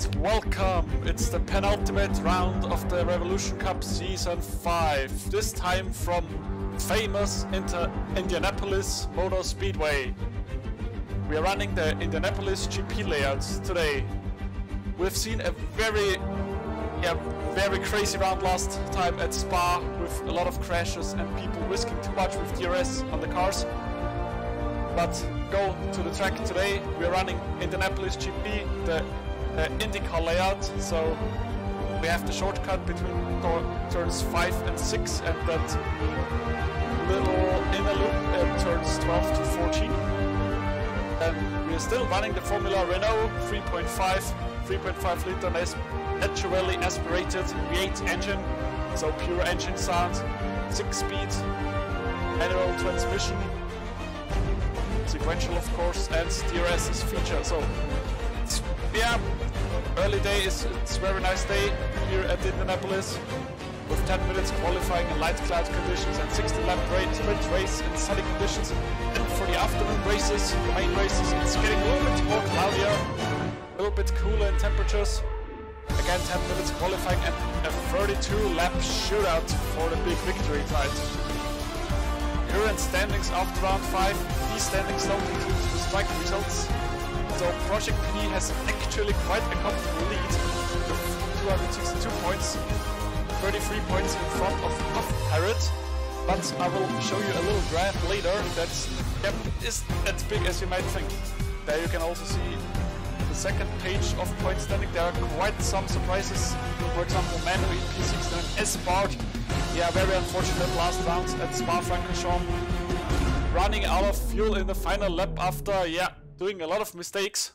and welcome! It's the penultimate round of the Revolution Cup Season 5, this time from famous Indianapolis Motor Speedway. We are running the Indianapolis GP layouts today. We've seen a very crazy round last time at Spa with a lot of crashes and people risking too much with DRS on the cars. But go to the track today. We're running Indianapolis GP, the IndyCar layout. So we have the shortcut between turns 5 and 6 and that little inner loop at turns 12 to 14. And we're still running the Formula Renault 3.5 liter naturally aspirated V8 engine, so pure engine sound, 6-speed, manual transmission, sequential of course, and DRS is featured. So it's, early day, it's a very nice day here at Indianapolis with 10 minutes qualifying in light cloud conditions and 60-lap sprint race in sunny conditions. And for the afternoon races, the main races, it's getting a little bit more cloudier, a little bit cooler in temperatures. Again, 10 minutes qualifying and a 32-lap shootout for the big victory tide. Current standings after round 5, these standings don't include the strike results. So Project P has actually quite a comfortable lead with 262 points, 33 points in front of Puff Parrot. But I will show you a little graph later that isn't as big as you might think. There you can also see the second page of point standing. There are quite some surprises. For example, Manu in P6 and S-Bart. Yeah, very unfortunate last round at Spa-Francorchamps. Running out of fuel in the final lap after, doing a lot of mistakes.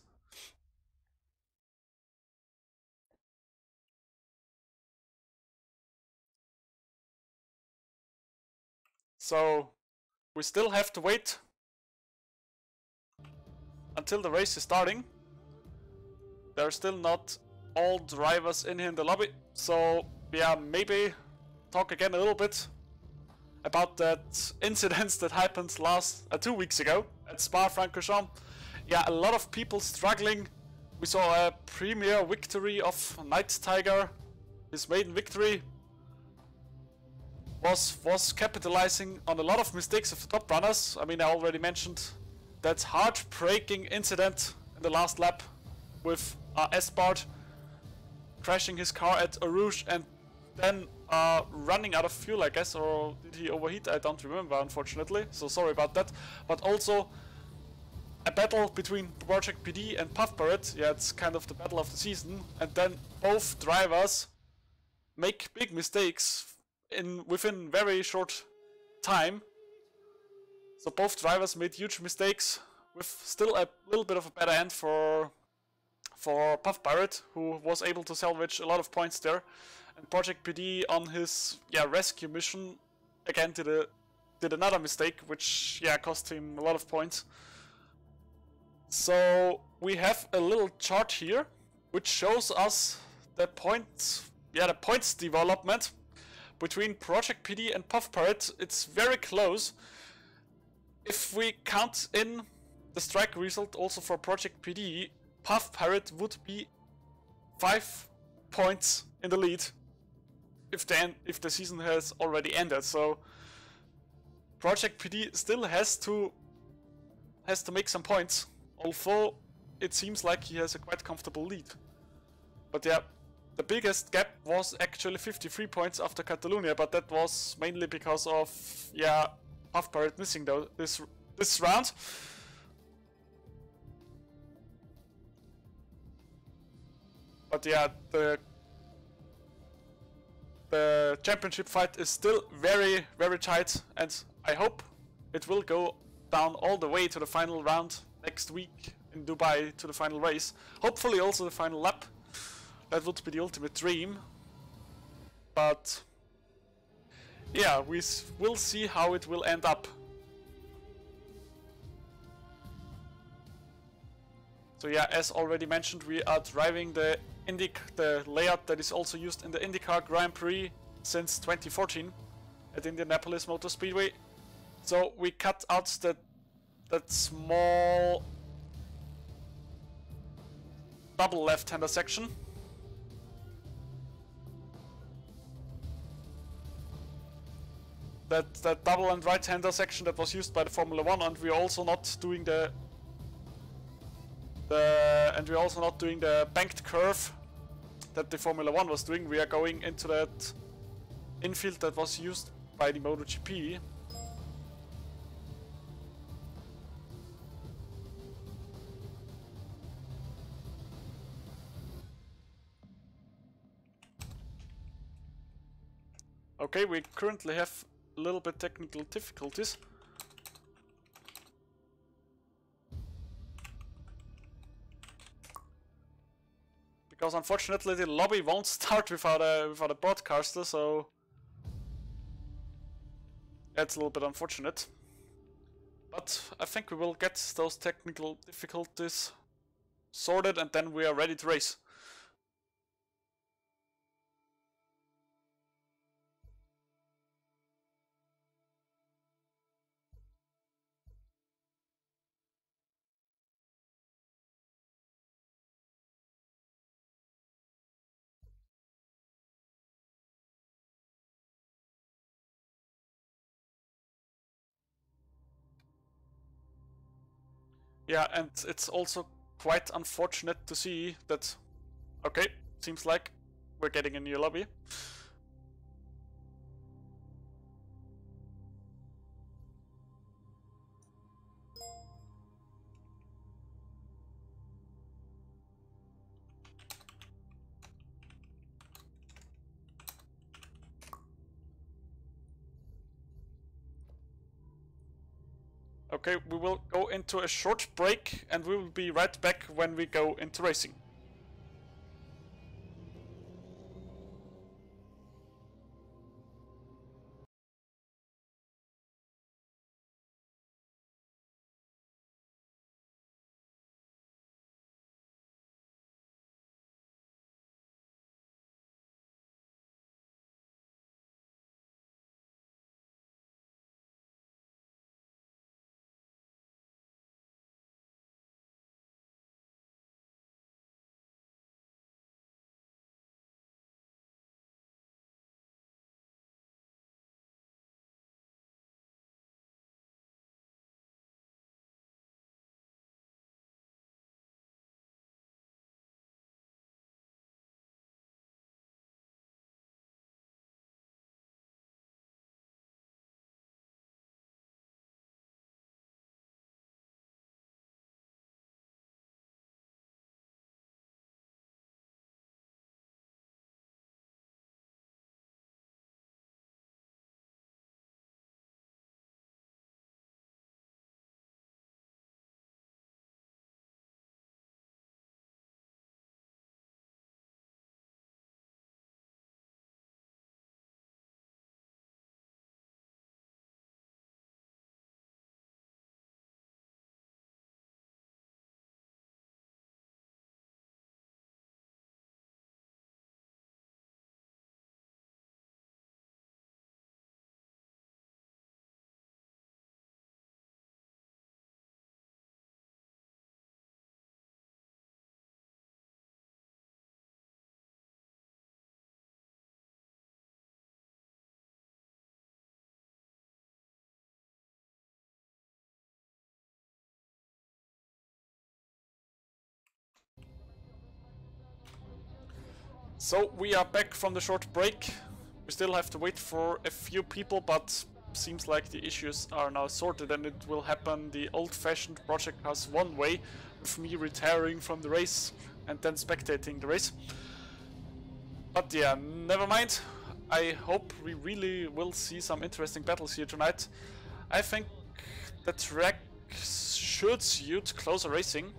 So we still have to wait until the race is starting. There are still not all drivers in here in the lobby, so maybe talk again a little bit about that incident that happened 2 weeks ago at Spa-Francorchamps. A lot of people struggling. We saw a premier victory of Night Tiger. His maiden victory was capitalizing on a lot of mistakes of the top runners. I mean, I already mentioned that heartbreaking incident in the last lap with S-Bart crashing his car at Eau Rouge and then running out of fuel, I guess, or did he overheat? I don't remember, unfortunately, so sorry about that. But also a battle between Project PD and Puff Parrot. It's kind of the battle of the season, and then both drivers make big mistakes within very short time. So both drivers made huge mistakes with still a little bit of a better end for Puff Parrot, who was able to salvage a lot of points there. And Project PD on his rescue mission again did another mistake, which cost him a lot of points. So we have a little chart here which shows us the points development between Project PD and Puff Parrot. It's very close. If we count in the strike result also for Project PD, Puff Parrot would be 5 points in the lead if the season has already ended. So Project PD still has to make some points, although it seems like he has a quite comfortable lead. But the biggest gap was actually 53 points after Catalonia, but that was mainly because of Puff Parrot missing this round. But the championship fight is still very, very tight, and I hope it will go down all the way to the final round next week in Dubai, to the final race. Hopefully also the final lap. That would be the ultimate dream. But we will see how it will end up. So as already mentioned, we are driving the layout that is also used in the IndyCar Grand Prix since 2014 at Indianapolis Motor Speedway. So we cut out that small double left-hander section. That double and right-hander section that was used by the Formula 1, and we're also not doing the banked curve that the Formula 1 was doing. We are going into that infield that was used by the MotoGP. Okay, we currently have a little bit technical difficulties. Because unfortunately the lobby won't start without a broadcaster, so that's a little bit unfortunate. But I think we will get those technical difficulties sorted and then we are ready to race. Yeah, and it's also quite unfortunate to see that, okay, seems like we're getting a new lobby. Okay, we will go into a short break and we will be right back when we go into racing. So we are back from the short break. We still have to wait for a few people, but seems like the issues are now sorted and it will happen the old-fashioned Project House 1 way, with me retiring from the race and then spectating the race. But yeah, never mind. I hope we really will see some interesting battles here tonight. I think the track should suit closer racing,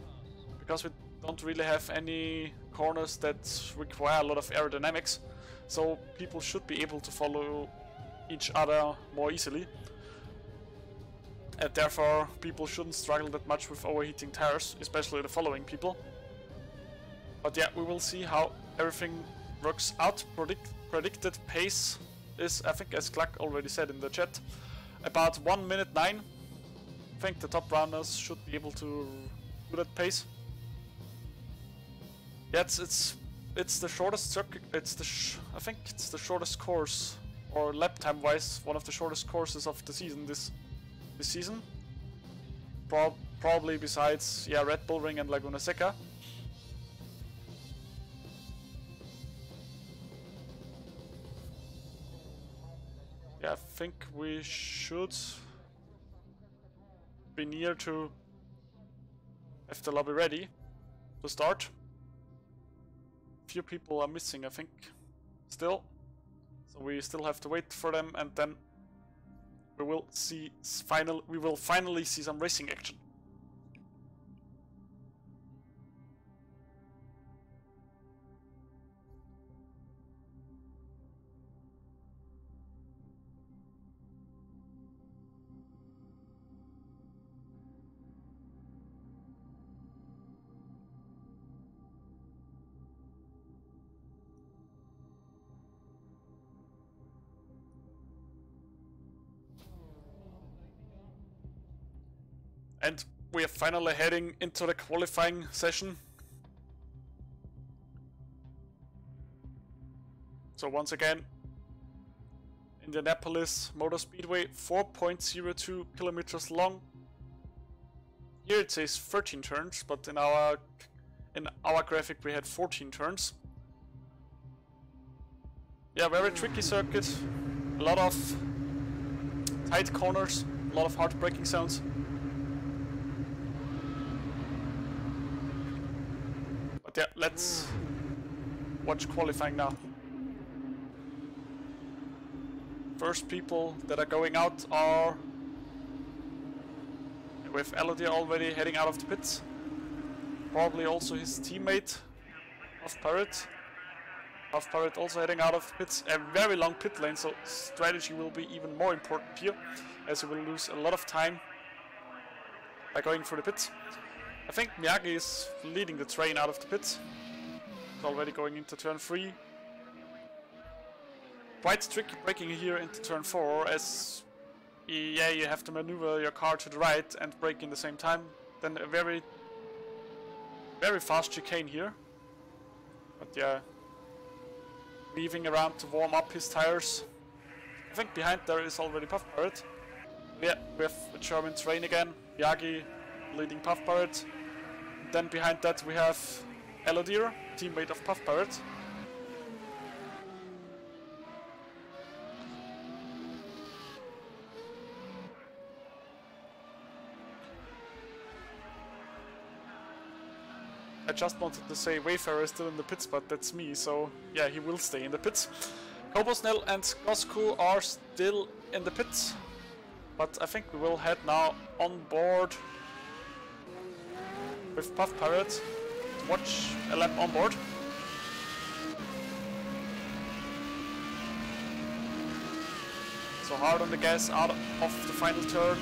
because we don't really have any corners that require a lot of aerodynamics, so people should be able to follow each other more easily, and therefore people shouldn't struggle that much with overheating tires, especially the following people. But yeah, we will see how everything works out. Predicted pace is, I think, as Clark already said in the chat, about 1 minute 9. I think the top runners should be able to do that pace. Yeah, it's the shortest circuit. It's I think it's the shortest course, or lap time wise, one of the shortest courses of the season this season. Probably besides, yeah, Red Bull Ring and Laguna Seca. Yeah, I think we should be near to have the lobby ready to start. Few people are missing, I think, still. So we still have to wait for them, and then we will finally see some racing action. And we are finally heading into the qualifying session. So once again, Indianapolis Motor Speedway, 4.02 kilometers long. Here it says 13 turns, but in our graphic we had 14 turns. Yeah, very tricky circuit. A lot of tight corners, a lot of hard braking sounds. But yeah, let's watch qualifying now. First people that are going out are with Elodie already heading out of the pits. Probably also his teammate, Puff Parrot. Puff Parrot also heading out of the pits. A very long pit lane, so strategy will be even more important here, as he will lose a lot of time by going through the pits. I think Miyagi is leading the train out of the pits. He's already going into turn 3. Quite tricky braking here into turn 4, as yeah, you have to maneuver your car to the right and brake in the same time. Then a very fast chicane here. But yeah, weaving around to warm up his tires. I think behind there is already Puff Parrot. Yeah, we have a German train again. Miyagi leading Puff Parrot. Then behind that we have Elodie, teammate of Puff Parrot. I just wanted to say Wayfarer is still in the pits, but that's me, so yeah, he will stay in the pits. Kobosnell and Gosko are still in the pits, but I think we will head now on board with Puff Parrot to watch a lap on board. So hard on the gas out of the final turn.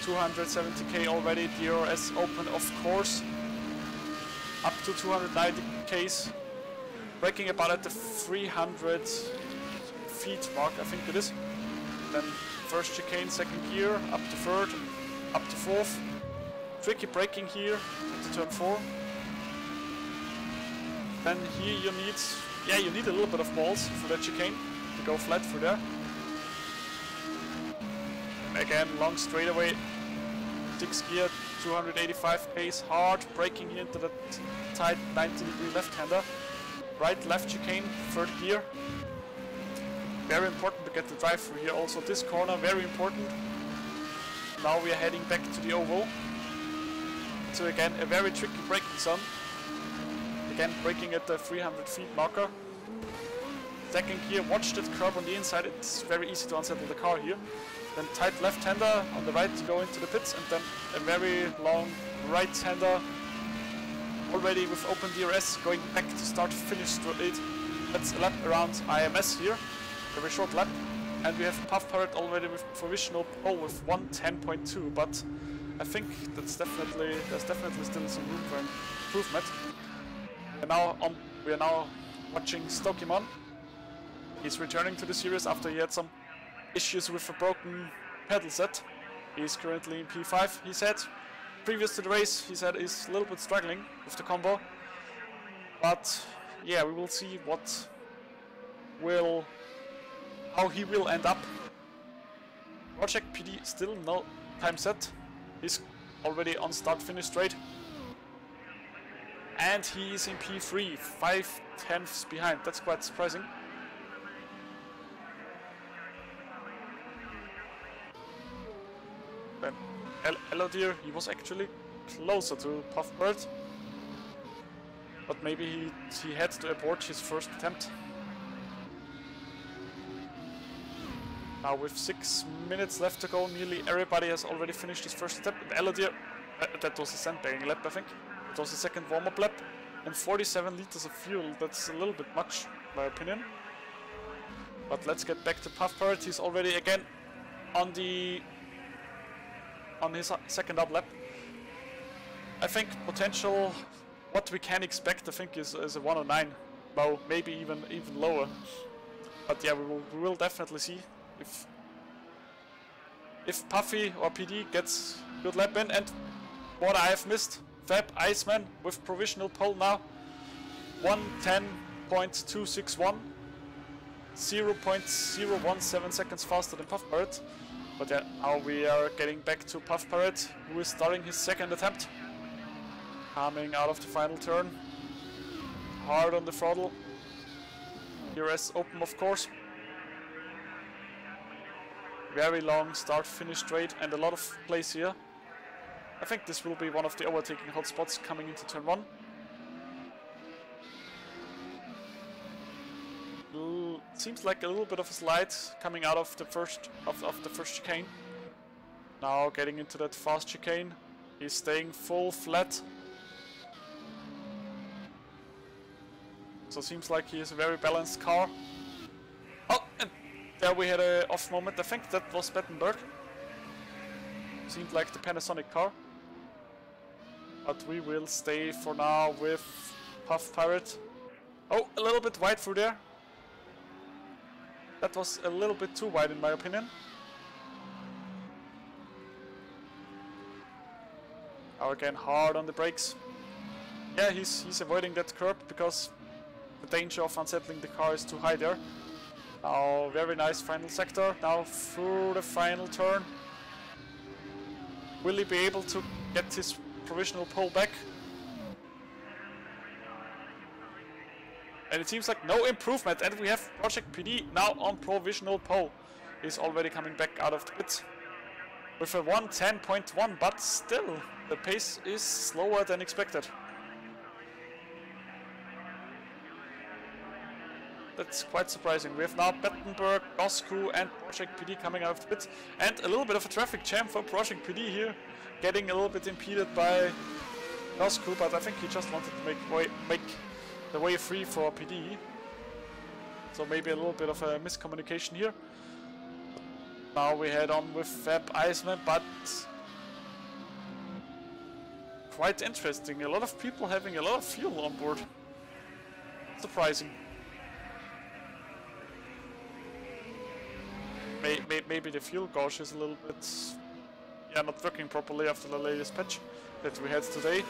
270k already, DRS open of course. Up to 290k's. Braking about at the 300 feet mark, I think it is. Then first chicane, second gear, up to third, up to fourth. Tricky braking here into turn 4. Then here you need a little bit of balls for that chicane to go flat through there. Again, long straightaway, 6 gear, 285 pace, hard braking here into the tight 90-degree left-hander. Right, left chicane, third gear. Very important to get the drive through here. Also this corner, very important. Now we are heading back to the oval. So again, a very tricky braking zone. Again, braking at the 300 feet marker. Second gear, watch that curb on the inside, it's very easy to unsettle the car here. Then tight left-hander on the right to go into the pits, and then a very long right-hander already with open DRS going back to start-finish straight. That's a lap around IMS here, very short lap. And we have Puff Parrot already with provisional pole with 110.2, but I think there's definitely still some room for improvement. We are now watching Stokimon. He's returning to the series after he had some issues with a broken pedal set. He's currently in P5, he said. previous to the race, he said he's a little bit struggling with the combo. But yeah, we will see how he will end up. Project PD still no time set. He's already on start-finish straight. And he is in P3, 5/10 behind. That's quite surprising. Then Elodier, he was actually closer to Puffbird. But maybe he had to abort his first attempt. Now with 6 minutes left to go, nearly everybody has already finished his first attempt. And Elodier, that was a sandbagging lap, I think. It was the second warm-up lap. And 47 liters of fuel, that's a little bit much, in my opinion. But let's get back to Puffbird. He's already again on his second up lap. I think potential, what we can expect, I think, is a 109. Well, maybe even lower. But yeah, we will definitely see if Puffy or PD gets good lap in. And what I have missed, Fab Iceman with provisional pole now, 1:10.261, 0.017 seconds faster than Puffbird. But yeah, now we are getting back to Puffbird, who is starting his second attempt. Coming out of the final turn, hard on the throttle. DRS open, of course. Very long start-finish straight and a lot of place here. I think this will be one of the overtaking hotspots coming into turn 1. Seems like a little bit of a slide coming out of the first chicane. Now getting into that fast chicane. He's staying full flat. So seems like he is a very balanced car. Oh, and there we had an off moment. I think that was Bettenberg. Seemed like the Panasonic car. But we will stay for now with Puff Pirate. Oh, a little bit wide through there. That was a little bit too wide in my opinion. Now again hard on the brakes. Yeah, he's avoiding that curb because the danger of unsettling the car is too high there. Now very nice final sector. Now through the final turn. Will he be able to get his provisional pole back? And it seems like no improvement, and we have Project PD now on provisional pole. He's already coming back out of the pits with a 1:10.1, but still the pace is slower than expected. That's quite surprising. We have now Bettenberg, Gosku and Project PD coming out of the pits, and a little bit of a traffic jam for Project PD here, getting a little bit impeded by Gosku, but I think he just wanted to make the way free for PD. So maybe a little bit of a miscommunication here. Now we head on with Fab Iceman, but quite interesting. A lot of people having a lot of fuel on board. Surprising. Maybe the fuel gauge is a little bit, not working properly after the latest patch that we had today.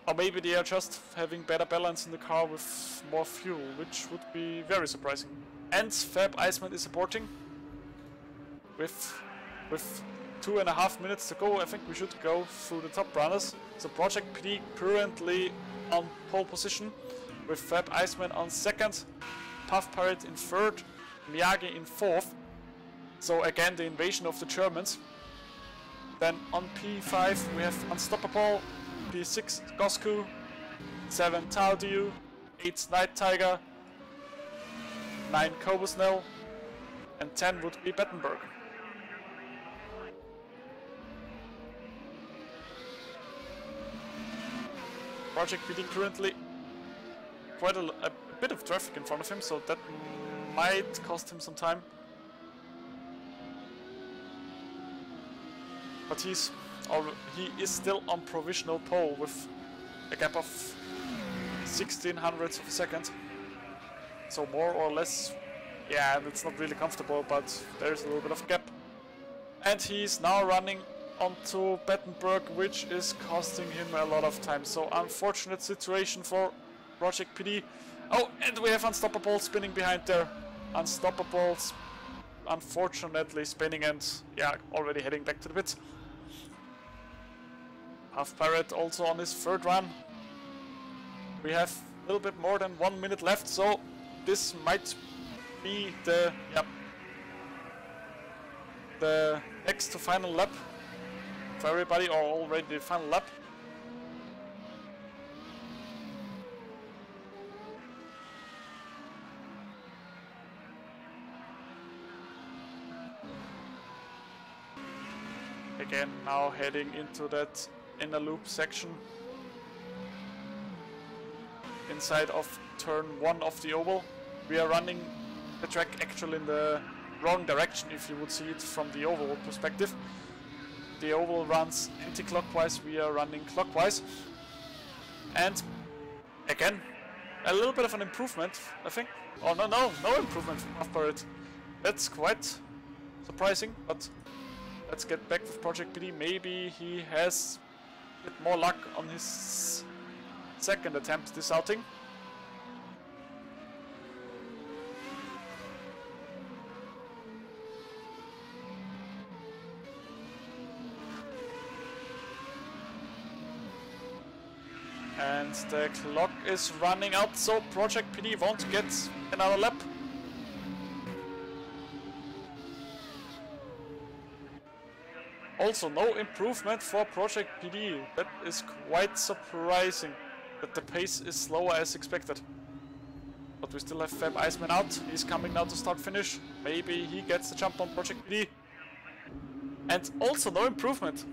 Or maybe they are just having better balance in the car with more fuel, which would be very surprising. And Fab Iceman is aborting. With 2.5 minutes to go, I think we should go through the top runners. So Project PD currently on pole position, with Fab Iceman on second, Puff Pirate in third, Miyagi in fourth. So again the invasion of the Germans. Then on P5 we have Unstoppable, P6 Gosku, 7 Taldiu, 8 Night Tiger, 9 Kobusnel, and 10 would be Bettenberg. Project PD currently quite a bit of traffic in front of him, so that might cost him some time. But he is still on provisional pole with a gap of 1600ths of a second. So more or less, yeah, it's not really comfortable, but there's a little bit of gap. And he's now running onto Battenberg, which is costing him a lot of time. So unfortunate situation for Project PD. Oh, and we have Unstoppable spinning behind there. Unstoppable, unfortunately spinning and yeah, already heading back to the pits. Half Pirate also on his third run. We have a little bit more than 1 minute left, so this might be the next to final lap for everybody, or already the final lap. Again, now heading into that inner loop section inside of turn 1 of the oval. We are running the track actually in the wrong direction if you would see it from the oval perspective. The oval runs anti-clockwise, we are running clockwise. And again, a little bit of an improvement, I think. Oh no improvement from Half Pirate. That's quite surprising, but let's get back with Project PD. Maybe he has a bit more luck on his second attempt this outing. And the clock is running out, so Project PD won't get another lap. Also no improvement for Project PD. That is quite surprising that the pace is slower as expected. But we still have Fab Iceman out. He's coming now to start finish. Maybe he gets the jump on Project PD. And also no improvement.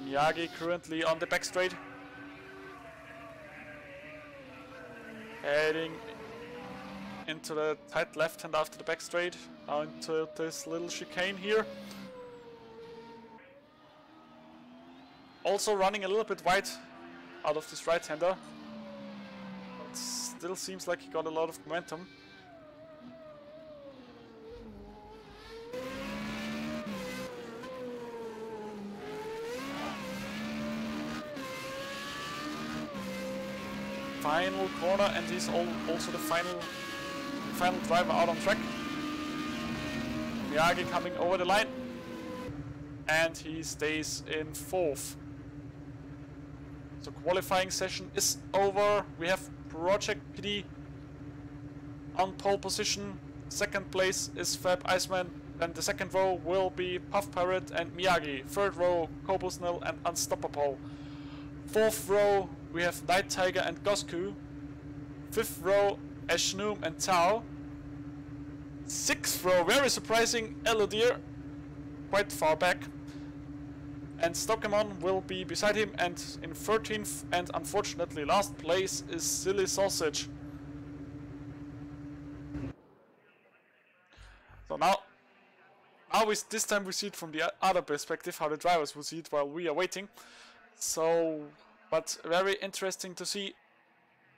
Miyagi currently on the back straight. Heading into the tight left hand after the back straight. Now into this little chicane here. Also running a little bit wide out of this right hander. But still seems like he got a lot of momentum. Final corner, and he's also the final driver out on track. Miyagi coming over the line, and he stays in 4th. So qualifying session is over. We have Project PD on pole position. Second place is Fab Iceman. Then the second row will be Puff Pirate and Miyagi. Third row, Kobusnil and Unstoppable. Fourth row, we have Night Tiger and Gosku. Fifth row, Ashnoom and Tao. Sixth row, very surprising, Elodier, quite far back. And Stokemon will be beside him, and in 13th and unfortunately last place is Silly Sausage. So now this time we see it from the other perspective, how the drivers will see it while we are waiting. So, but very interesting to see.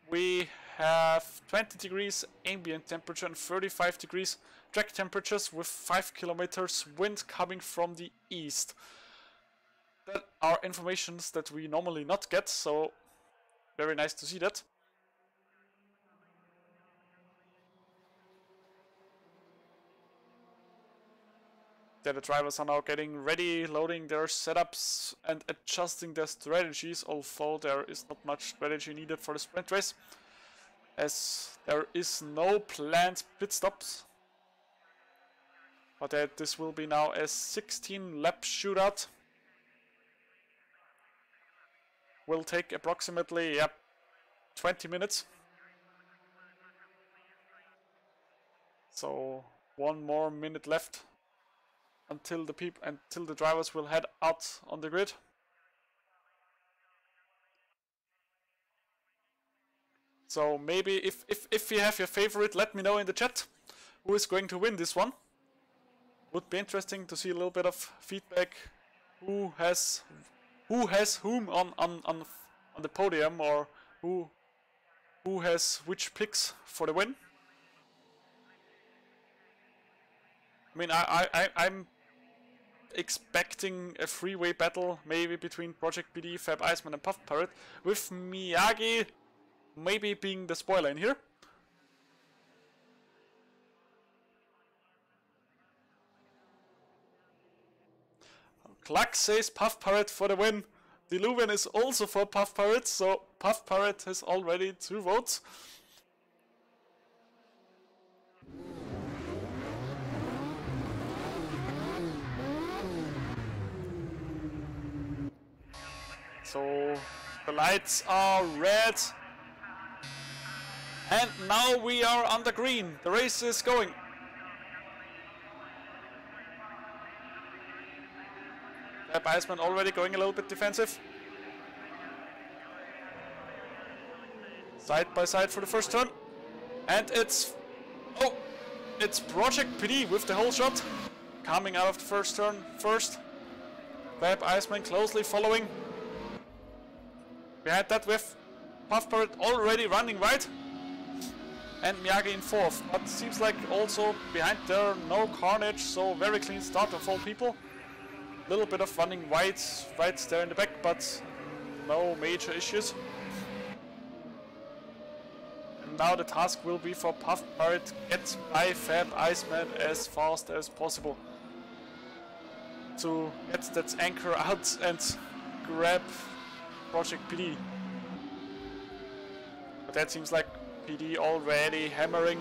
We have 20 degrees ambient temperature and 35 degrees track temperatures with 5 kilometers wind coming from the east. That are informations that we normally not get, so very nice to see that. The drivers are now getting ready, loading their setups and adjusting their strategies, although there is not much strategy needed for the sprint race, as there is no planned pit stops. But this will be now a 16-lap shootout. Will take approximately 20 minutes. So 1 more minute left until the drivers will head out on the grid. So maybe if you have your favorite, let me know in the chat who is going to win this one. Would be interesting to see a little bit of feedback. Who has whom on the podium, or who has which picks for the win. I mean, expecting a three-way battle, maybe between Project PD, Fab Iceman and Puff Pirate, with Miyagi maybe being the spoiler in here. Clark says Puff Pirate for the win. Diluvian is also for Puff Pirate, so Puff Pirate has already 2 votes. So the lights are red. And now we are on the green. The race is going. Fab Iceman already going a little bit defensive. Side by side for the first turn. And it's... oh! It's Project PD with the whole shot. Coming out of the first turn first. Fab Iceman closely following. Behind that with Puff Pirate already running right. And Miyagi in 4th. But seems like also behind there no carnage, so very clean start of all people. Little bit of running right there in the back, but no major issues. And now the task will be for Puff Pirate to get by Fab Iceman as fast as possible. To get that anchor out and grab Project PD. But that seems like PD already hammering.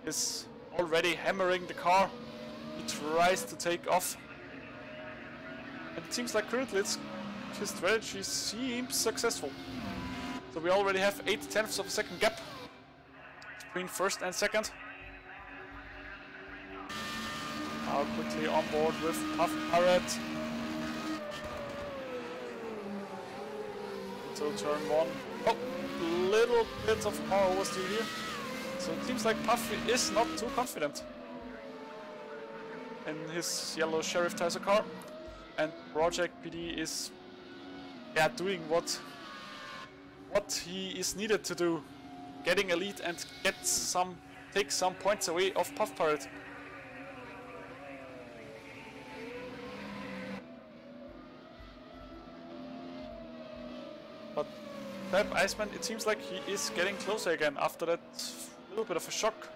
Is already hammering the car. He tries to take off. And it seems like currently his strategy seems successful. So we already have 8/10 of a second gap between first and second. Now quickly on board with Puff Pirate. So turn 1. Oh, little bit of power oversteer here. So it seems like Puff is not too confident in his yellow Sheriff Tizer car. And Project PD is doing what he is needed to do. Getting a lead and take some points away of Puff Pirate. But Fab Iceman, it seems like he is getting closer again after that little bit of a shock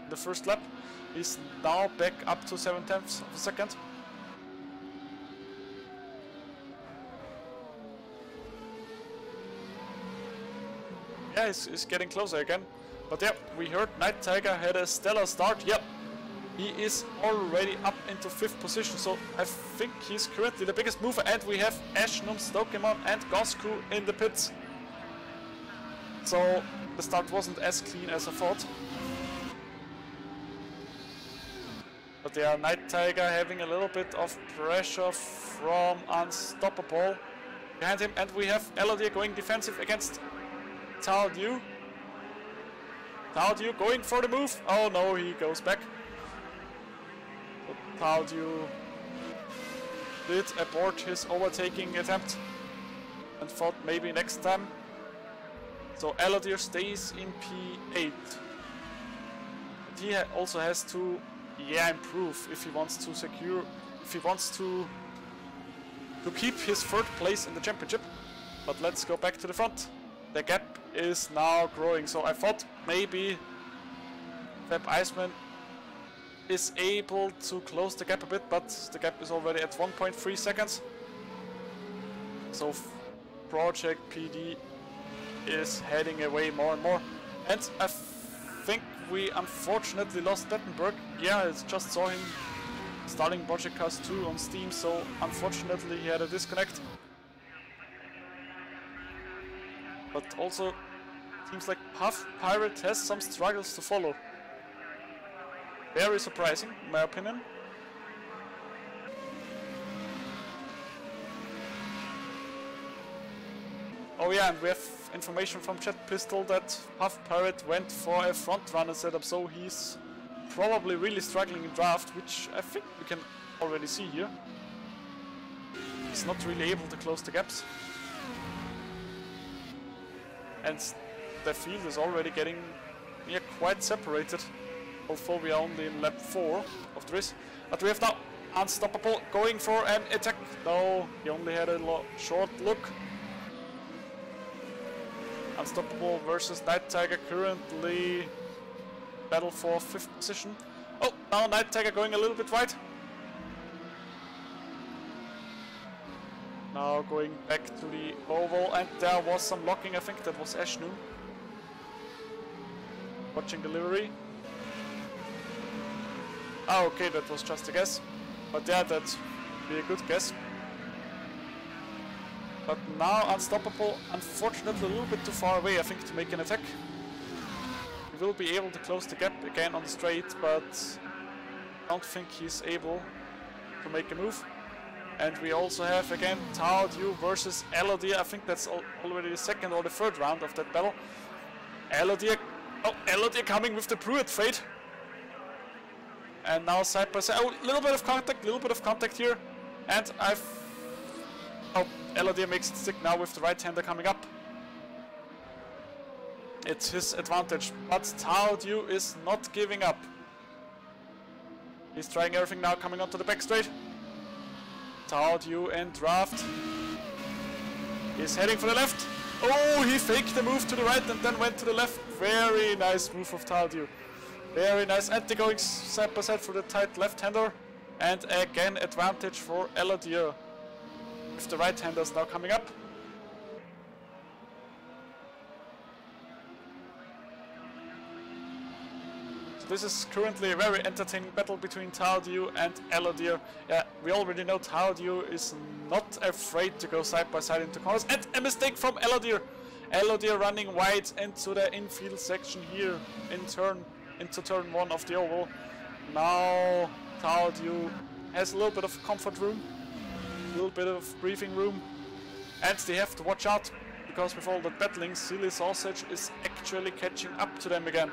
in the first lap. He's now back up to 7/10 of a second. Yeah, he's getting closer again. But yeah, we heard Night Tiger had a stellar start. Yep, he is already up into 5th position. So I think he's currently the biggest mover. And we have Ashnum, Stokemon and Gosku in the pits. So the start wasn't as clean as I thought. But yeah, Night Tiger having a little bit of pressure from Unstoppable behind him. And we have Elodie going defensive against Taldew. Taldew going for the move. Oh no, he goes back. But Taldew did abort his overtaking attempt and thought maybe next time. So Elodie stays in P8. But he also has to improve if he wants to secure, if he wants to keep his 3rd place in the championship. But let's go back to the front. The gap is now growing, so I thought maybe Fab Iceman is able to close the gap a bit, but the gap is already at 1.3 seconds. So Project PD is heading away more and more. And I think we unfortunately lost Bettenberg. Yeah, I just saw him starting Project Cars 2 on Steam, so unfortunately he had a disconnect. But also seems like Puff Pirate has some struggles to follow. Very surprising, in my opinion. Oh yeah, and we have information from Chat Pistol that Puff Pirate went for a front runner setup, so he's probably really struggling in draft, which I think we can already see here. He's not really able to close the gaps. And the field is already getting quite separated. although we are only in lap 4 of the race. But we have now Unstoppable going for an attack. No, he only had a short look. Unstoppable versus Night Tiger currently battle for 5th position. Oh, now Night Tiger going a little bit wide. Now going back to the oval, and there was some locking. I think that was Ashnu watching delivery. Ah, okay, that was just a guess. But yeah, that'd be a good guess. But now Unstoppable, unfortunately a little bit too far away, I think, to make an attack. He will be able to close the gap again on the straight, but I don't think he's able to make a move. And we also have again Taudiu versus Elodie. I think that's already the 2nd or the 3rd round of that battle. Elodie, oh, Elodie coming with the Pruitt fade. And now side by side, oh, little bit of contact here. And oh, Elodie makes it stick now with the right-hander coming up. It's his advantage, but Taudiu is not giving up. He's trying everything now, coming onto the back straight. Taudiu and Draft. He's heading for the left. Oh, he faked the move to the right and then went to the left. Very nice move of Taudiu. Very nice. And they're going side by side for the tight left-hander. And again, advantage for Elodie. With the right-handers now coming up. This is currently a very entertaining battle between Taudiu and Elodie. Yeah, we already know Taudiu is not afraid to go side by side into corners. And a mistake from Elodie. Elodie running wide into the infield section here into turn 1 of the oval. Now Taudiu has a little bit of comfort room, a little bit of breathing room. And they have to watch out, because with all that battling, Silly Sausage is actually catching up to them again.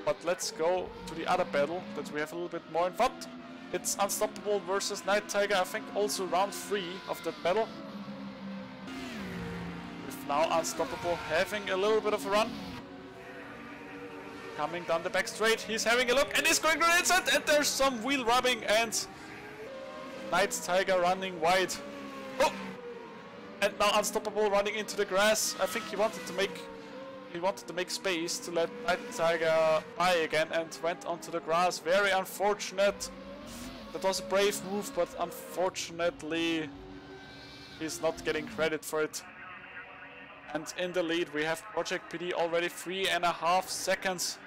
But let's go to the other battle that we have a little bit more in front. It's Unstoppable versus Night Tiger, I think also round 3 of that battle. With now Unstoppable having a little bit of a run. Coming down the back straight, he's having a look and he's going to the inside, and there's some wheel rubbing and Night Tiger running wide. Oh! And now Unstoppable running into the grass. I think he wanted to make space to let Night Tiger by again and went onto the grass. Very unfortunate. That was a brave move, but unfortunately he's not getting credit for it. And in the lead we have Project PD already 3.5 seconds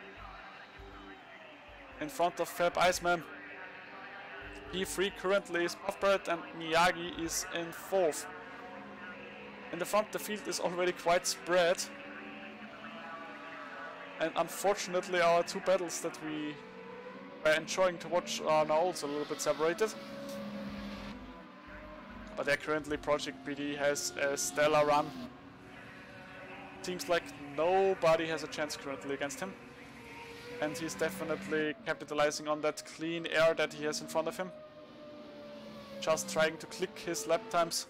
in front of Fab Iceman. P3 currently is Puffbread and Miyagi is in 4th. In the front the field is already quite spread. And unfortunately our 2 battles that we were enjoying to watch are now also a little bit separated. But yeah, currently Project PD has a stellar run. Seems like nobody has a chance currently against him. And he's definitely capitalizing on that clean air that he has in front of him. Just trying to click his lap times.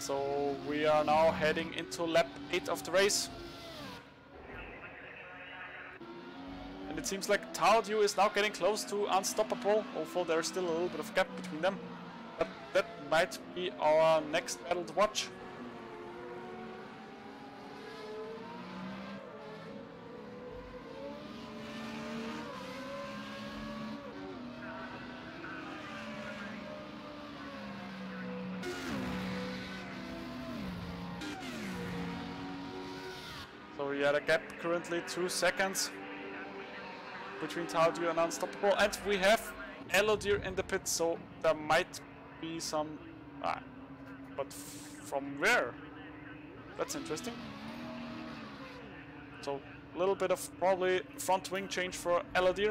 So we are now heading into lap 8 of the race. And it seems like Taudiu is now getting close to Unstoppable, although there's still a little bit of gap between them. But that might be our next battle to watch. So we had a gap currently 2 seconds between Taudiu and Unstoppable, and we have Elodie in the pit, so there might be some... but from where? That's interesting. So a little bit of probably front wing change for Elodie.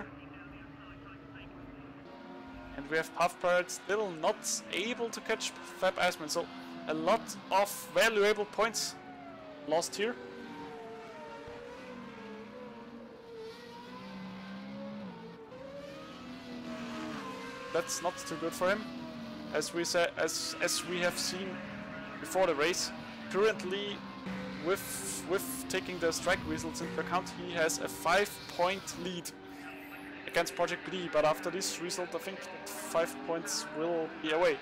And we have Puff Pirate still not able to catch Fab Iceman, so a lot of valuable points lost here. That's not too good for him, as we said, as we have seen before the race. Currently, with taking the strike results into account, he has a 5-point lead against Project PD, but after this result I think 5 points will be away.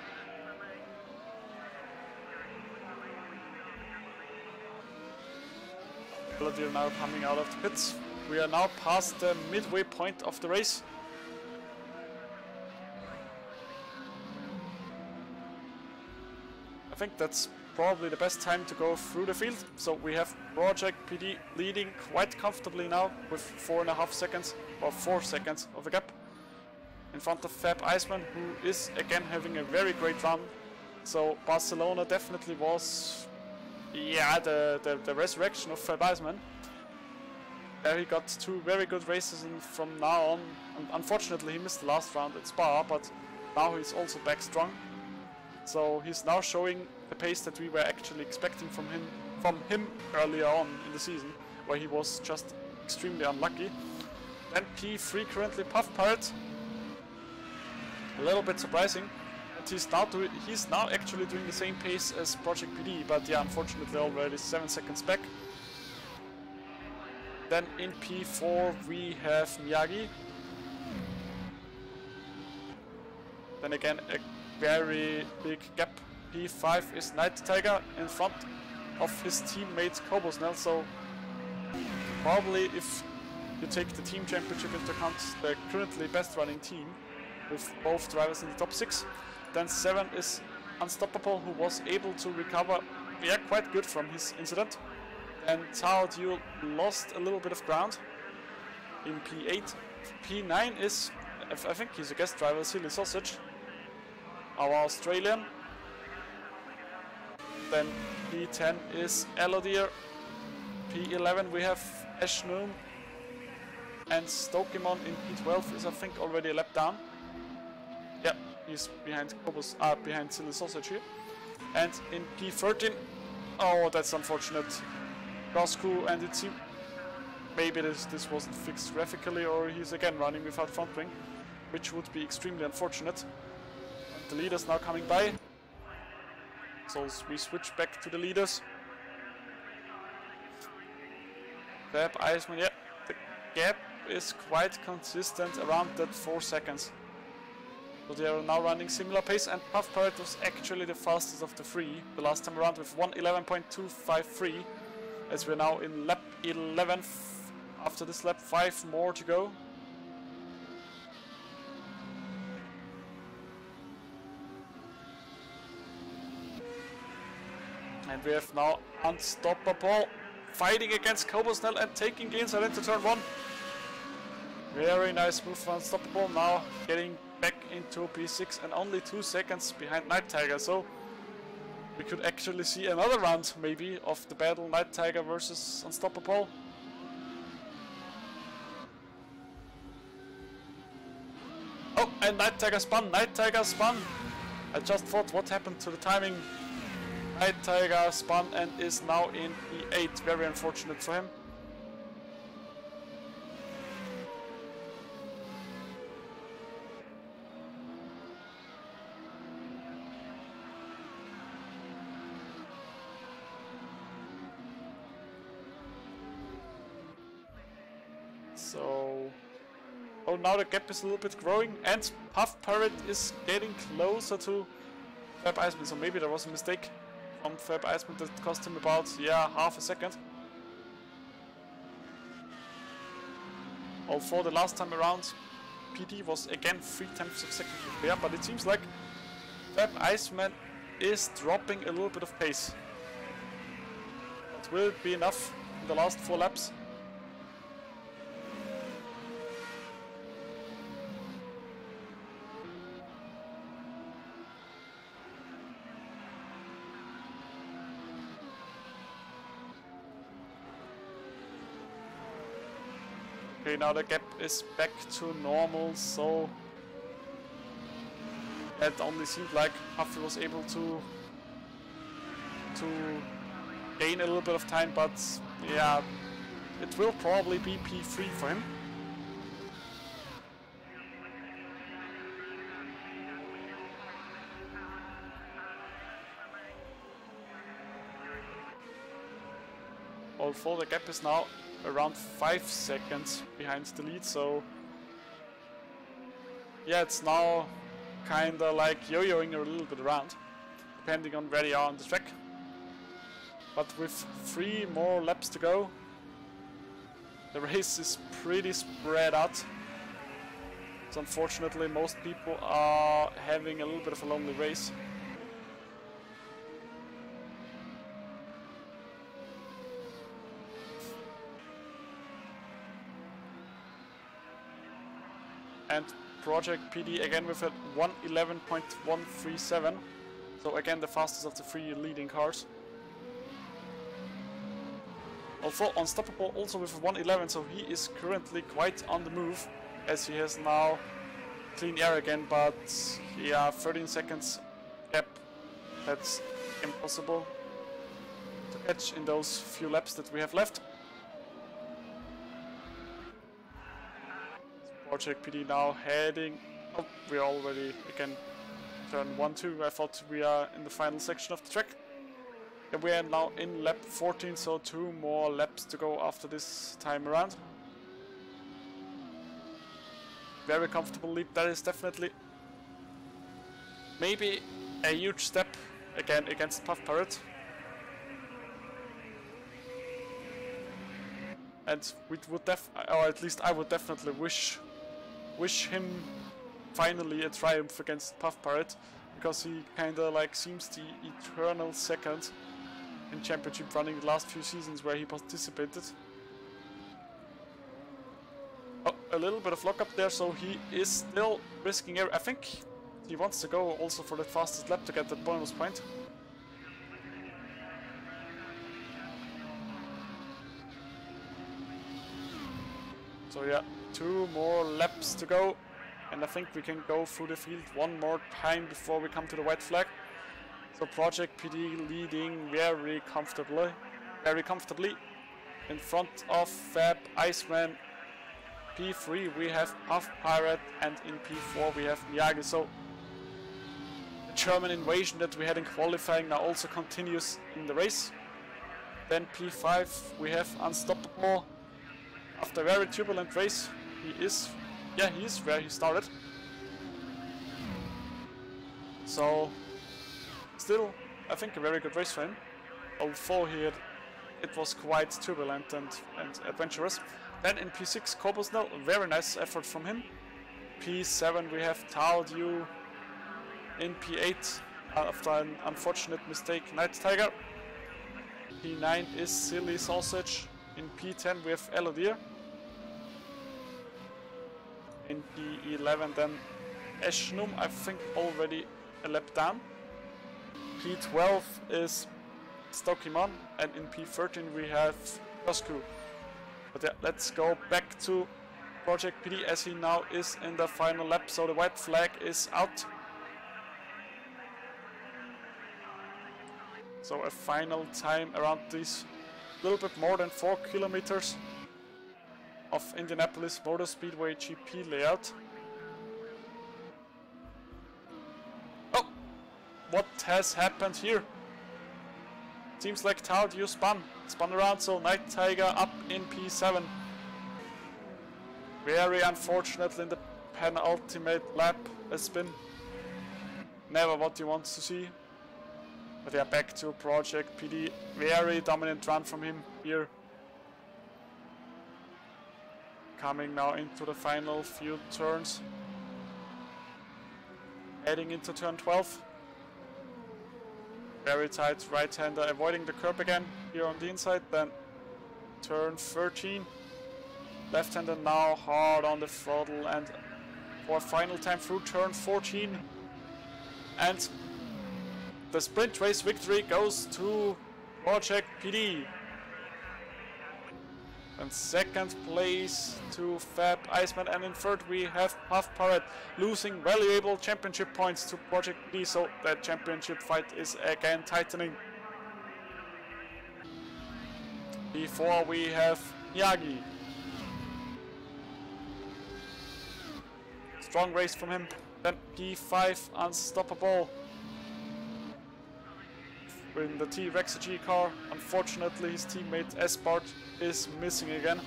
We are now coming out of the pits. We are now past the midway point of the race. I think that's probably the best time to go through the field. So we have Project PD leading quite comfortably now with 4.5 seconds or 4 seconds of a gap in front of Fab Iceman, who is again having a very great run. So Barcelona definitely was, yeah, the resurrection of Fab Iceman. There he got 2 very good races, and from now on, unfortunately he missed the last round at Spa, but now he's also back strong. So he's now showing the pace that we were actually expecting from him earlier on in the season, where he was just extremely unlucky. Then P3 currently Puff Pirate. A little bit surprising, but he's now actually doing the same pace as Project PD, but yeah, unfortunately already 7 seconds back. Then in P4 we have Miyagi. Then again a very big gap. P5 is Night Tiger in front of his teammate Cobosnell, so probably if you take the team championship into account, the currently best running team with both drivers in the top 6. Then 7 is Unstoppable, who was able to recover, yeah, quite good from his incident. And Tao Duel lost a little bit of ground in P8. P9 is, I think he's a guest driver, Silly Sausage, our Australian. Then P10 is Elodier. P11 we have Ashnoom. And Stokemon in P12 is, I think, already a lap down. Yeah, he's behind behind Silly Sausage here. And in P13, oh, that's unfortunate. Roscoe, and it seems maybe this wasn't fixed graphically, or he's again running without front wing, which would be extremely unfortunate. And the leaders now coming by, so we switch back to the leaders. Fab Iceman, yeah, the gap is quite consistent around that 4 seconds. So they are now running similar pace, and Puff Pirate was actually the fastest of the 3 the last time around with 1:11.253. As we're now in lap 11, after this lap 5 more to go. And we have now Unstoppable fighting against Cobosnell and taking the inside into turn 1. Very nice move for Unstoppable, now getting back into P6 and only 2 seconds behind Night Tiger. So we could actually see another round, maybe, of the battle Night Tiger versus Unstoppable. Oh, and Night Tiger spun! Night Tiger spun! I just thought, what happened to the timing? Night Tiger spun and is now in P8. Very unfortunate for him. So, oh, now the gap is a little bit growing, and Puff Pirate is getting closer to Fab Iceman, so maybe there was a mistake from Fab Iceman that cost him about, yeah, half a second. Although the last time around, PD was again 3/10 of a second there, but it seems like Fab Iceman is dropping a little bit of pace. It will be enough in the last 4 laps. Okay, now the gap is back to normal, so It only seemed like Puffy was able to gain a little bit of time, but yeah, it will probably be P3 for him. Although the gap is now around 5 seconds behind the lead, so yeah, it's now kinda like yo-yoing a little bit around, depending on where they are on the track. But with 3 more laps to go, the race is pretty spread out. So unfortunately, most people are having a little bit of a lonely race. And Project PD again with a 1:11.137. So again the fastest of the 3 leading cars. Although Unstoppable also with a 1:11, so he is currently quite on the move, as he has now clean air again, but yeah, 13 seconds gap, that's impossible to catch in those few laps that we have left. Project PD now heading, oh, we are already again turn 1-2, I thought we are in the final section of the track. And we are now in lap 14, so 2 more laps to go after this time around. Very comfortable lead, that is definitely maybe a huge step again against Puff Parrot. And we would or at least I would definitely wish him finally a triumph against Puff Parrot, because he kinda like seems the eternal second in championship running the last few seasons where he participated. Oh, a little bit of lock up there, so he is still risking I think he wants to go also for the fastest lap to get that bonus point. So yeah, 2 more laps to go, and I think we can go through the field one more time before we come to the white flag. So Project PD leading very comfortably in front of Fab, Iceman. P3 we have Puff Pirate, and in P4 we have Miyagi. So the German invasion that we had in qualifying now also continues in the race. Then P5 we have Unstoppable. After a very turbulent race, he is where he started. So still, I think a very good race for him, although it was quite turbulent and adventurous. Then in P6, Cobosnell, very nice effort from him. P7 we have Taudu. In P8, after an unfortunate mistake, Night Tiger. P9 is Silly Sausage. In P10 we have Elodier. In P11 then Eshnum, I think already a lap down. P12 is Stokimon, and in P13 we have Coscu. But yeah, let's go back to Project PD as he now is in the final lap, so the white flag is out. So a final time around this little bit more than 4 kilometers of Indianapolis Motor Speedway GP layout. Oh! What has happened here? Seems like Taudu spun around, so Night Tiger up in P7. Very unfortunately in the penultimate lap, a spin. Never what you want to see. But yeah, back to Project PD. Very dominant run from him here. Coming now into the final few turns. Heading into turn 12. Very tight right-hander, avoiding the curb again here on the inside. Then turn 13. Left-hander now hard on the throttle, and for a final time through turn 14. And the sprint race victory goes to Project PD. And second place to Fab Iceman, and in third we have Puff Parrot losing valuable championship points to Project B, so that championship fight is again tightening. Before we have Yagi. Strong race from him. Then P5 Unstoppable in the T-Rex G car. Unfortunately his teammate S-Bart is missing again,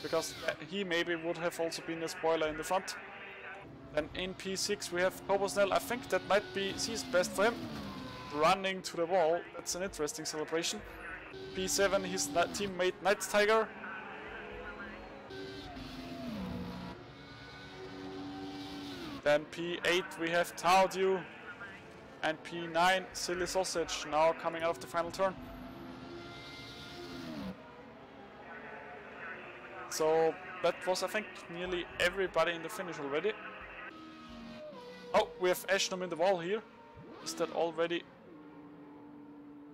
because he maybe would have also been a spoiler in the front. Then in P6 we have Cobosnell. I think that might be C's best for him. Running to the wall, that's an interesting celebration. P7 his teammate Night Tiger. Then P8 we have Taudew, and P9 Silly Sausage now coming out of the final turn. So that was, I think, nearly everybody in the finish already. Oh, we have Ashnum in the wall here. Is that already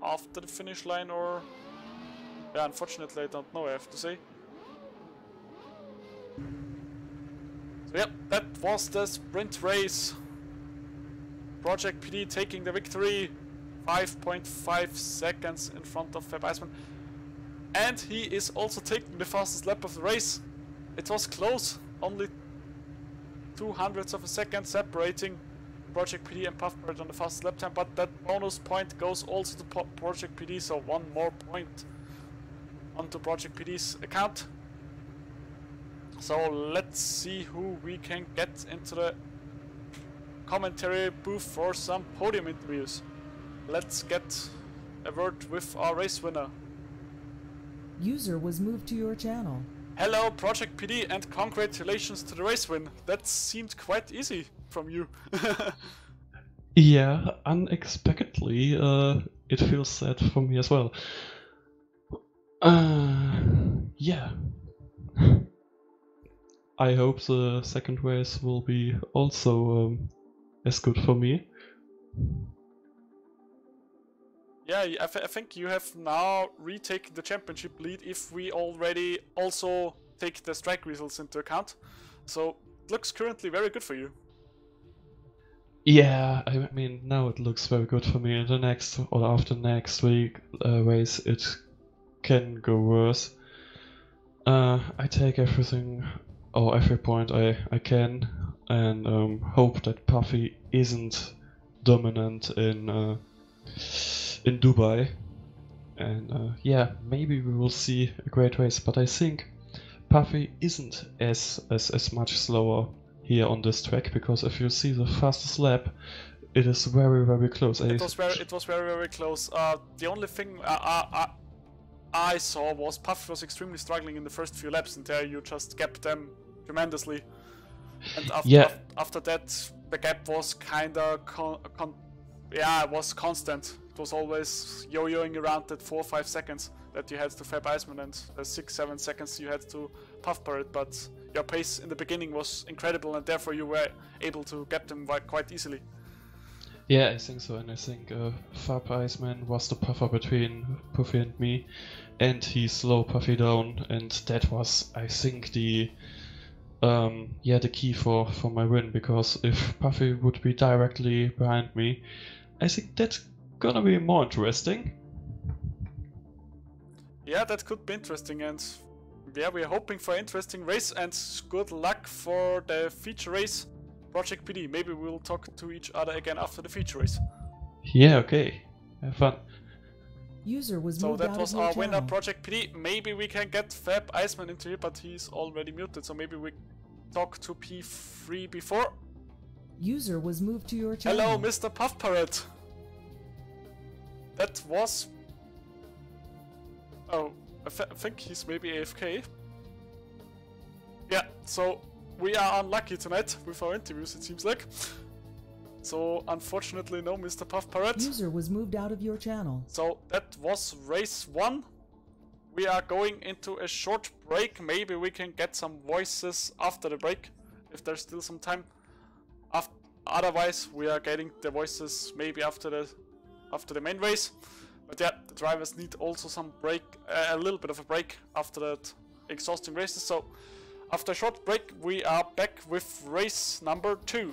after the finish line, or... Yeah, unfortunately I don't know, I have to say. So yeah, that was the sprint race. Project PD taking the victory. 5.5 seconds in front of Fab Iceman. And he is also taking the fastest lap of the race. It was close, only 0.02 of a second separating Project PD and Puff Parrot on the fastest lap time, but that bonus point goes also to Project PD, so one more point onto Project PD's account. So let's see who we can get into the commentary booth for some podium interviews. Let's get a word with our race winner. User was moved to your channel. Hello Project PD, and congratulations to the race win. That seemed quite easy from you. Yeah, unexpectedly, it feels sad for me as well. Yeah. I hope the second race will be also as good for me. Yeah, I think you have now retaken the championship lead if we already also take the strike results into account. So it looks currently very good for you. Yeah, I mean, now it looks very good for me. The next or after next week race, it can go worse. I take everything or every point I can, and hope that Puffy isn't dominant in Dubai, and yeah, maybe we will see a great race. But I think Puffy isn't as much slower here on this track, because if you see the fastest lap, it is very close. It was very close. The only thing I saw was Puffy was extremely struggling in the first few laps, and there you just gapped them tremendously. And after that, the gap was kinda it was constant. It was always yo-yoing around that 4 or 5 seconds that you had to Fab Iceman, and 6-7 seconds you had to Puff Parrot, but your pace in the beginning was incredible, and therefore you were able to gap them quite easily. Yeah, I think so, and I think Fab Iceman was the puffer between Puffy and me, and he slowed Puffy down, and that was, I think, the key for my win, because if Puffy would be directly behind me, I think that's gonna be more interesting. Yeah, that could be interesting, and yeah, we're hoping for an interesting race, and good luck for the feature race, Project PD. Maybe we'll talk to each other again after the feature race. Yeah, okay. Have fun. User was so moved that out was of your our winner, channel. Project PD. Maybe we can get Fab Iceman into here, but he's already muted, so maybe we talk to P3 before. User was moved to your channel. Hello, Mr. Puff Parrot. That was... Oh, I think he's maybe AFK. Yeah, so we are unlucky tonight with our interviews, it seems like. So unfortunately no Mr. Puff Parrot. User was moved out of your channel. So that was race 1. We are going into a short break. Maybe we can get some voices after the break, if there's still some time. Otherwise we are getting the voices maybe after the main race. But yeah, the drivers need also some break, a little bit of a break after that exhausting races. So after a short break, we are back with race number 2.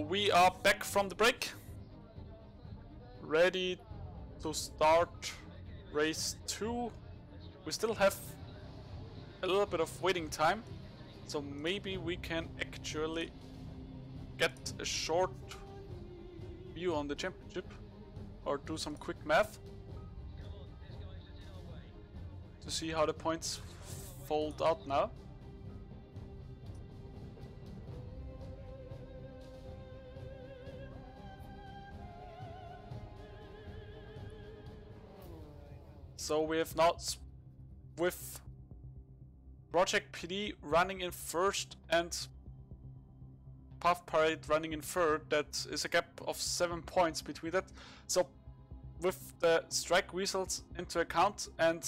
We are back from the break, ready to start race 2. We still have a little bit of waiting time, so maybe we can actually get a short view on the championship or do some quick math to see how the points fold out now. So we have now, with Project PD running in first and Path Parade running in third, that is a gap of 7 points between that. So with the strike results into account, and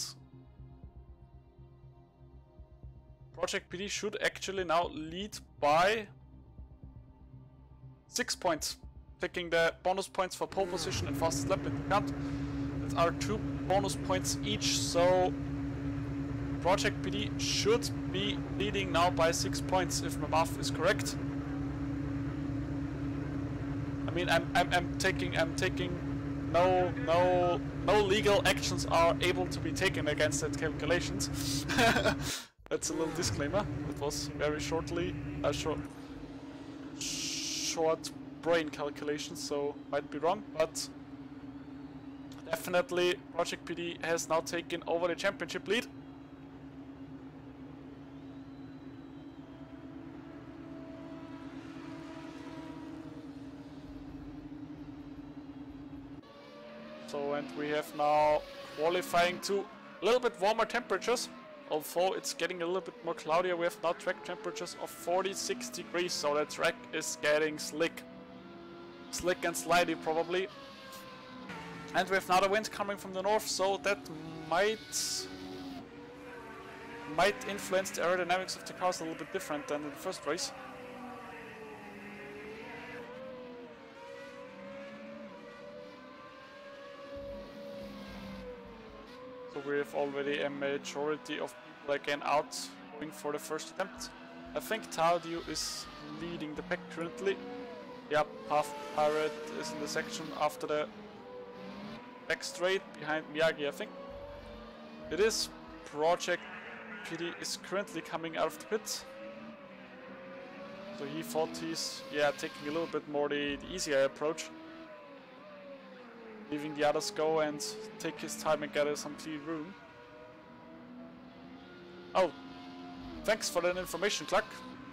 Project PD should actually now lead by 6 points, taking the bonus points for pole position and fastest lap into account. That are 2 bonus points each, so Project PD should be leading now by 6 points if my math is correct. I mean, I'm taking no legal actions are able to be taken against that calculations. That's a little disclaimer. It was very short brain calculations, so might be wrong, but definitely Project PD has now taken over the championship lead. So, and we have now qualifying to a little bit warmer temperatures. Although it's getting a little bit more cloudier, we have now track temperatures of 46 degrees, so the track is getting slick. Slick and slidey probably. And we have now the wind coming from the north, so that might influence the aerodynamics of the cars a little bit different than in the first race. So we have already a majority of people again out going for the first attempt. I think Taudio is leading the pack currently. Yep, Half Pirate is in the section after the back straight behind Miyagi, I think. It is Project PD is currently coming out of the pits. So he thought he's taking a little bit more the easier approach. Leaving the others go and take his time and gather some clean room. Oh, thanks for that information, Clark.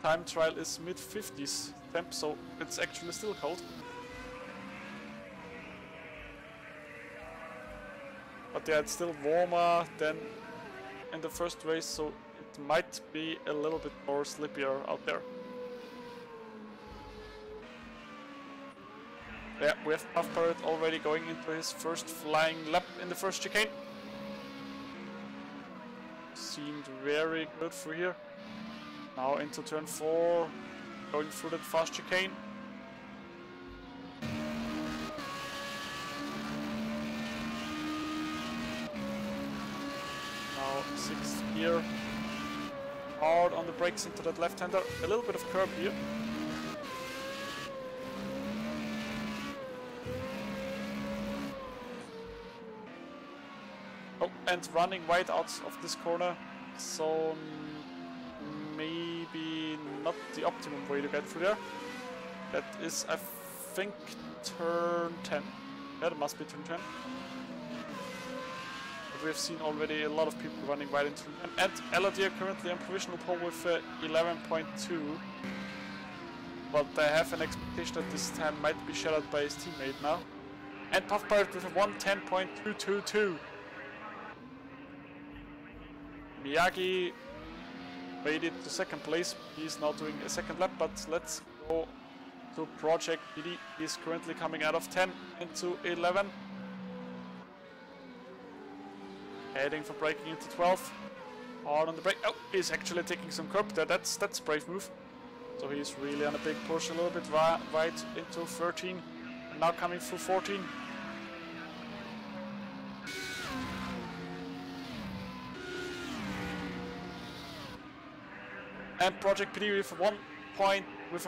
Time trial is mid-50s temp, so it's actually still cold. But yeah, it's still warmer than in the first race, so it might be a little bit more slippier out there. Yeah, we have Puff Pirate already going into his first flying lap in the first chicane. Seemed very good through here. Now into turn 4, going through that fast chicane. Now 6th gear. Hard on the brakes into that left-hander. A little bit of curb here. Oh, and running wide out of this corner, so maybe not the optimum way to get through there. That is, I think, turn 10. Yeah, that must be turn 10. But we have seen already a lot of people running wide into turn 10. And Elodie currently on provisional pole with 11.2. But I have an expectation that this time might be shadowed by his teammate now. And Puff Pirate with a 1:10.222. Miyagi made it to second place. He's now doing a second lap, but let's go to Project PD. He's currently coming out of 10 into 11. Heading for braking into 12. Hard on the brake. Oh, he's actually taking some curb there. That's a brave move. So he's really on a big push, a little bit wide into 13. And now coming through 14. And Project PD with a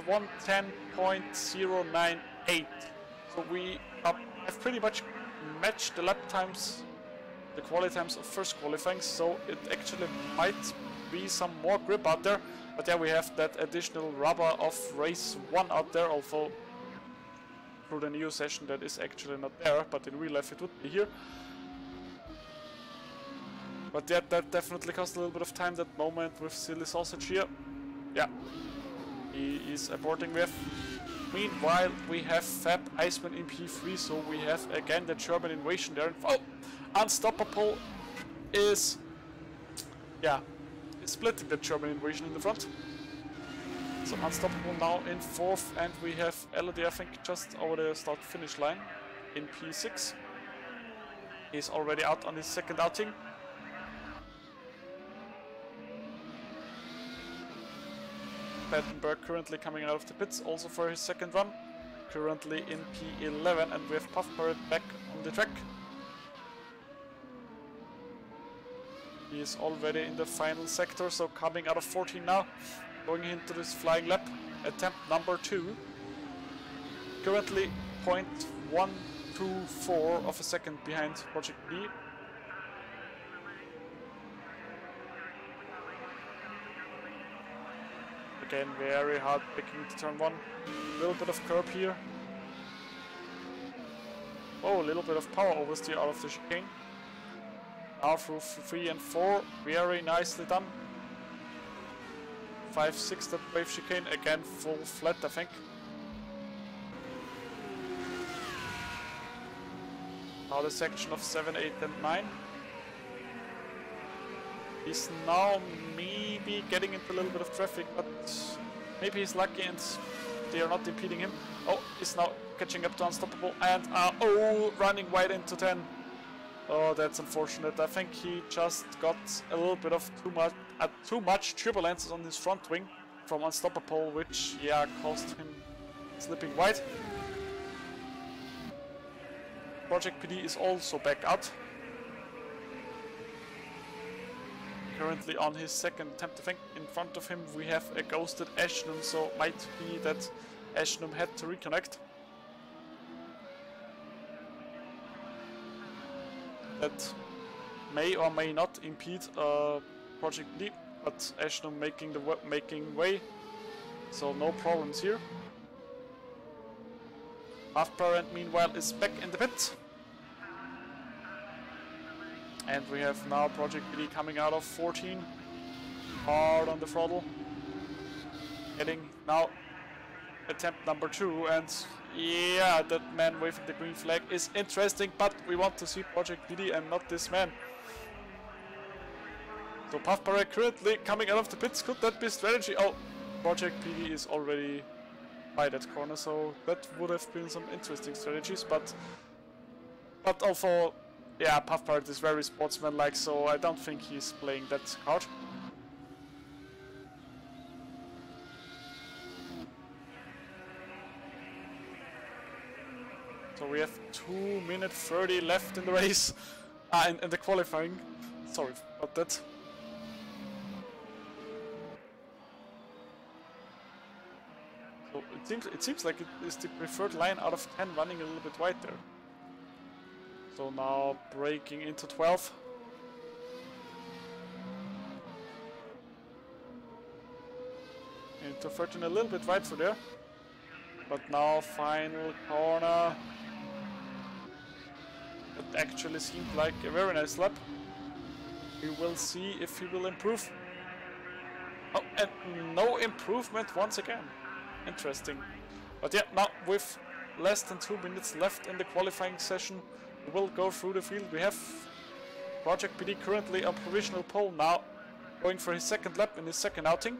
1:10.098. So we have pretty much matched the lap times, the quali times of first qualifying. So it actually might be some more grip out there. But yeah, we have that additional rubber of race 1 out there. Although through the new session that is actually not there, but in real life it would be here. But yeah, that definitely cost a little bit of time, that moment with Silly Sausage here. Yeah, he is aborting with. Meanwhile, we have Fab Iceman in P3, so we have again the German invasion there. Oh, Unstoppable is, splitting the German invasion in the front. So Unstoppable now in 4th, and we have Elodie, I think, just over the start-finish line in P6. He's already out on his second outing. Battenberg currently coming out of the pits, also for his second run. Currently in P11, and we have Puff Pirate back on the track. He is already in the final sector, so coming out of 14 now. Going into this flying lap, attempt number 2. Currently 0.124 of a second behind Project B. Again, very hard picking to turn 1. A little bit of curb here. Oh, a little bit of power oversteer out of the chicane. Now through 3 and 4, very nicely done. 5, 6 that wave chicane, again full flat I think. Now the section of 7, 8 and 9. He's now maybe getting into a little bit of traffic, but maybe he's lucky and they are not impeding him. Oh, he's now catching up to Unstoppable and oh, running wide into 10. Oh, that's unfortunate. I think he just got a little bit of too much turbulences on his front wing from Unstoppable, which yeah caused him slipping wide. Project PD is also back out. Currently on his second attempt, I think. In front of him we have a ghosted Ashnum, so might be that Ashnum had to reconnect. That may or may not impede Project D, but Ashnum making way, so no problems here. Half Parent meanwhile is back in the pit. And we have now Project BD coming out of 14, hard on the throttle, getting now attempt number 2, and yeah, that man waving the green flag is interesting, but we want to see Project BD and not this man. So Puff Parade currently coming out of the pits, could that be strategy? Oh, Project BD is already by that corner, so that would have been some interesting strategies, but also yeah, Puff Parade is very sportsmanlike, so I don't think he's playing that card. So we have 2 minutes 30 left in the race, in the qualifying. Sorry about that. So it seems like it is the preferred line out of 10, running a little bit wide there. So now breaking into 12. Into 13, a little bit wide through there. But now final corner. It actually seemed like a very nice lap. We will see if he will improve. Oh, and no improvement once again. Interesting. But yeah, now with less than 2 minutes left in the qualifying session, we will go through the field. We have Project PD currently on provisional pole now, going for his second lap in his second outing.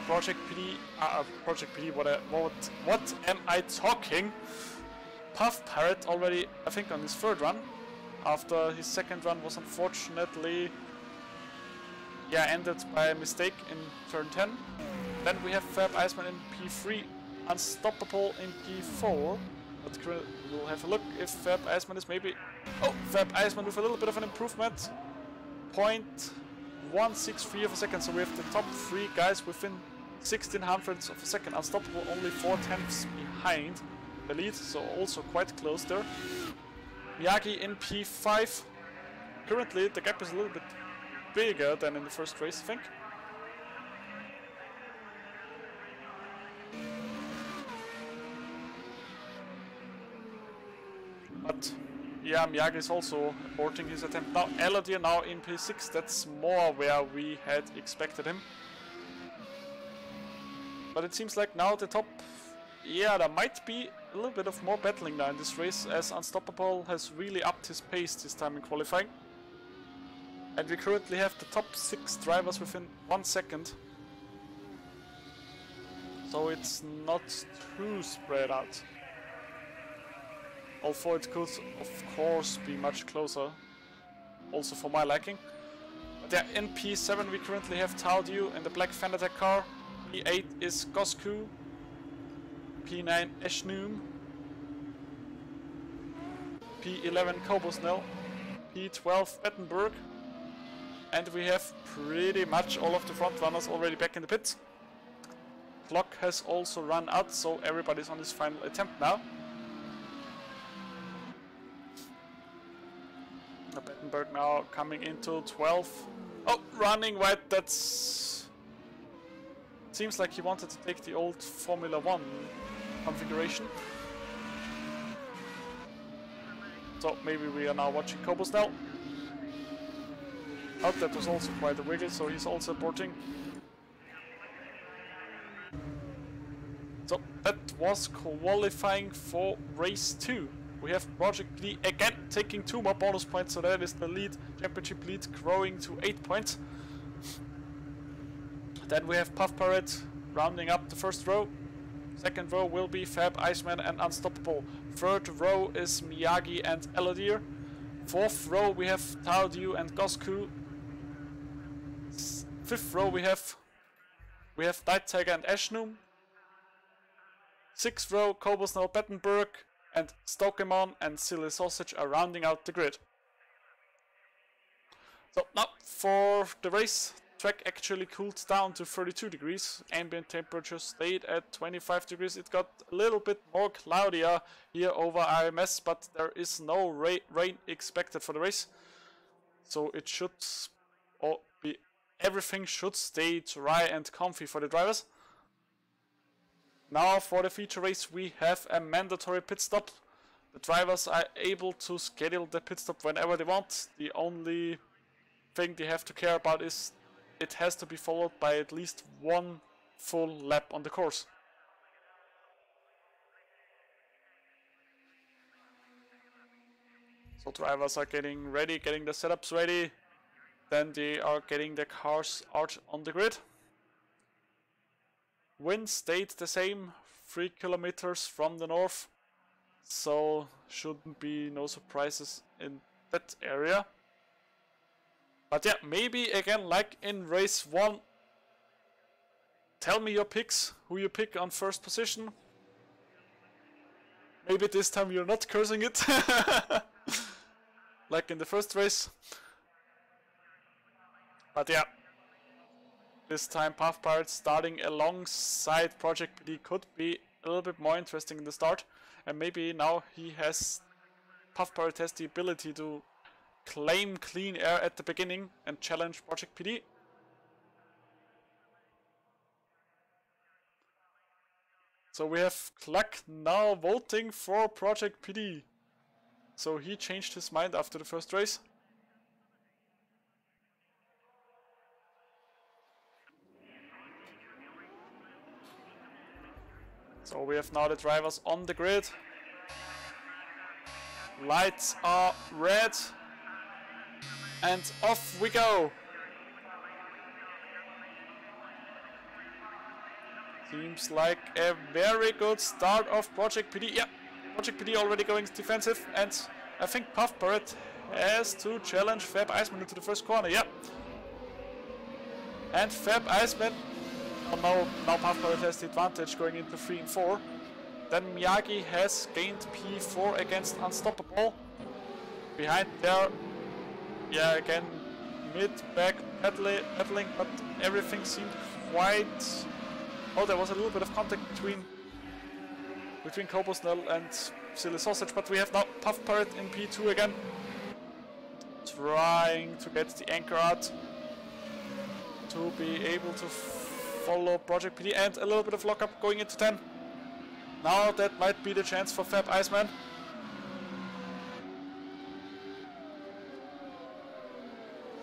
Project PD, what am I talking? Puff Parrot already, I think, on his third run, after his second run was unfortunately, yeah, ended by a mistake in turn 10. Then we have Fab Iceman in P3, Unstoppable in P4. But we'll have a look if Fab Iceman is maybe... Oh, Fab Iceman with a little bit of an improvement. 0.163 of a second, so we have the top 3 guys within 1600ths of a second. Unstoppable only 4/10ths behind the lead, so also quite close there. Miyagi in P5. Currently the gap is a little bit bigger than in the first race, I think. But yeah, Miyagi is also aborting his attempt. Now Elodie now in P6, that's more where we had expected him. But it seems like now the top, yeah, there might be a little bit of more battling now in this race, as Unstoppable has really upped his pace this time in qualifying. And we currently have the top 6 drivers within 1 second. So it's not too spread out. Although it could, of course, be much closer, also for my liking. But yeah, in P7 we currently have Taudiu in the black Fanatec car. P8 is Gosku. P9 Eshnum. P11 Kobosnel. P12 Bettenberg. And we have pretty much all of the front runners already back in the pits. clock has also run out, so everybody's on his final attempt now. Bettenberg now coming into 12. Oh, running wide, that's... Seems like he wanted to take the old Formula 1 configuration. So maybe we are now watching Kobus now. Oh, that was also quite a wiggle, so he's also aborting. So that was qualifying for race 2. We have Project PD again taking 2 more bonus points, so that is the lead, championship lead growing to 8 points. Then we have Puff Pirate rounding up the first row. Second row will be Fab, Iceman and Unstoppable. Third row is Miyagi and Eladir. Fourth row we have Taudew and Gosku. Fifth row we have Night Tiger and Ashnum. Sixth row Kobus now Bettenberg and Stokemon and Silly Sausage are rounding out the grid. So now for the race, track actually cooled down to 32 degrees. Ambient temperature stayed at 25 degrees. It got a little bit more cloudier here over IMS, but there is no rain expected for the race. So it should be, everything should stay dry and comfy for the drivers. Now for the feature race we have a mandatory pit stop. The drivers are able to schedule the pit stop whenever they want. The only thing they have to care about is it has to be followed by at least 1 full lap on the course. So drivers are getting ready, getting the setups ready. Then they are getting the cars out on the grid. Wind stayed the same, 3 kilometers from the north. So shouldn't be no surprises in that area. But yeah, maybe again like in race 1, tell me your picks, who you pick on first position. Maybe this time you're not cursing it, like in the first race. But yeah, this time Puff Pirate starting alongside Project PD could be a little bit more interesting in the start. And maybe now Puff Pirate has the ability to claim clean air at the beginning and challenge Project PD. So we have Cluck now voting for Project PD. So he changed his mind after the first race. So we have now the drivers on the grid. Lights are red. And off we go! Seems like a very good start of Project PD. Yeah, Project PD already going defensive, and I think Puff Pirate has to challenge Fab Iceman into the first corner. Yeah. And Fab Iceman, now Puff Pirate has the advantage going into 3 and 4. Then Miyagi has gained P4 against Unstoppable. Behind there, yeah, again, mid-back pedaling, but everything seemed quite... Oh, there was a little bit of contact between Kobusnell and Silly Sausage, but we have now Puff Pirate in P2 again. Trying to get the anchor out to be able to follow Project PD, and a little bit of lockup going into 10. Now that might be the chance for Fab Iceman.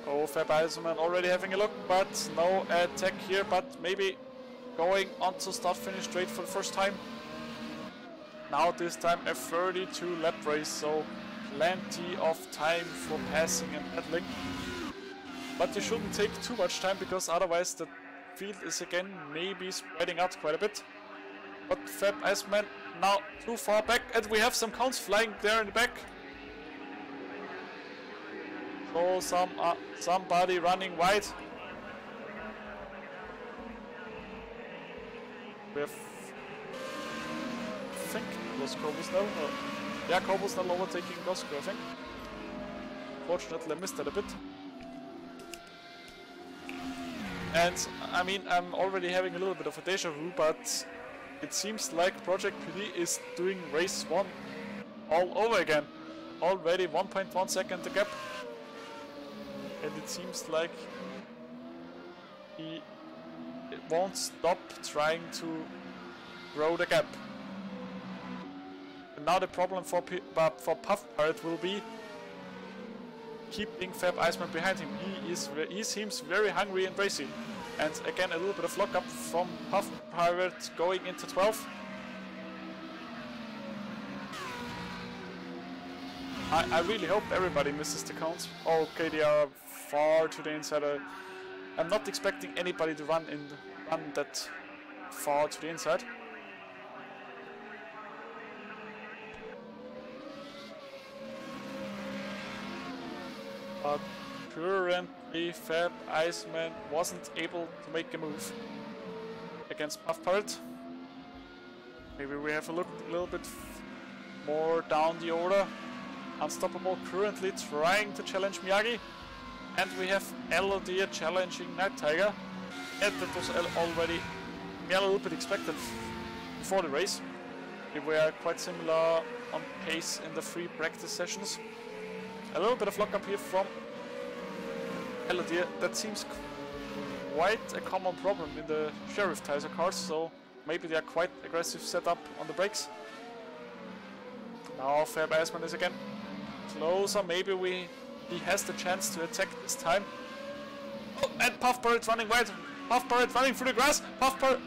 Oh, Fab Iceman already having a look, but no attack here, but maybe going on to start-finish straight for the first time. Now this time a 32 lap race, so plenty of time for passing and pedaling. But you shouldn't take too much time, because otherwise the field is again maybe spreading out quite a bit. But Fab Iceman now too far back, and we have some cones flying there in the back. So somebody running wide. We have, I think it was Kobusnell. Yeah, Kobusnell overtaking Gosku, I think. Fortunately I missed that a bit. And I mean, I'm already having a little bit of a deja vu, but it seems like Project PD is doing race 1 all over again. Already 1.1 second the gap. And it seems like he won't stop trying to grow the gap. And now the problem for Puff Pirate will be keeping Fab Iceman behind him. He seems very hungry and racy. And again a little bit of lockup from Puff Pirate going into 12. I really hope everybody misses the counts. Okay, they are far to the inside. I'm not expecting anybody to run that far to the inside. But currently Fab Iceman wasn't able to make a move against Puff Pirate. Maybe we have a look a little bit more down the order. Unstoppable currently trying to challenge Miyagi. And we have Elodie challenging Night Tiger. And that was already a little bit expected before the race. We were quite similar on pace in the 3 practice sessions. A little bit of lockup here from Elodie. That seems quite a common problem in the Sheriff Tizer cars, so maybe they are quite aggressive setup on the brakes. Now Fab Iceman is again closer. Maybe he has the chance to attack this time. Oh, and Puff Pirate running wide. Puff Pirate running through the grass. Puff Pirate.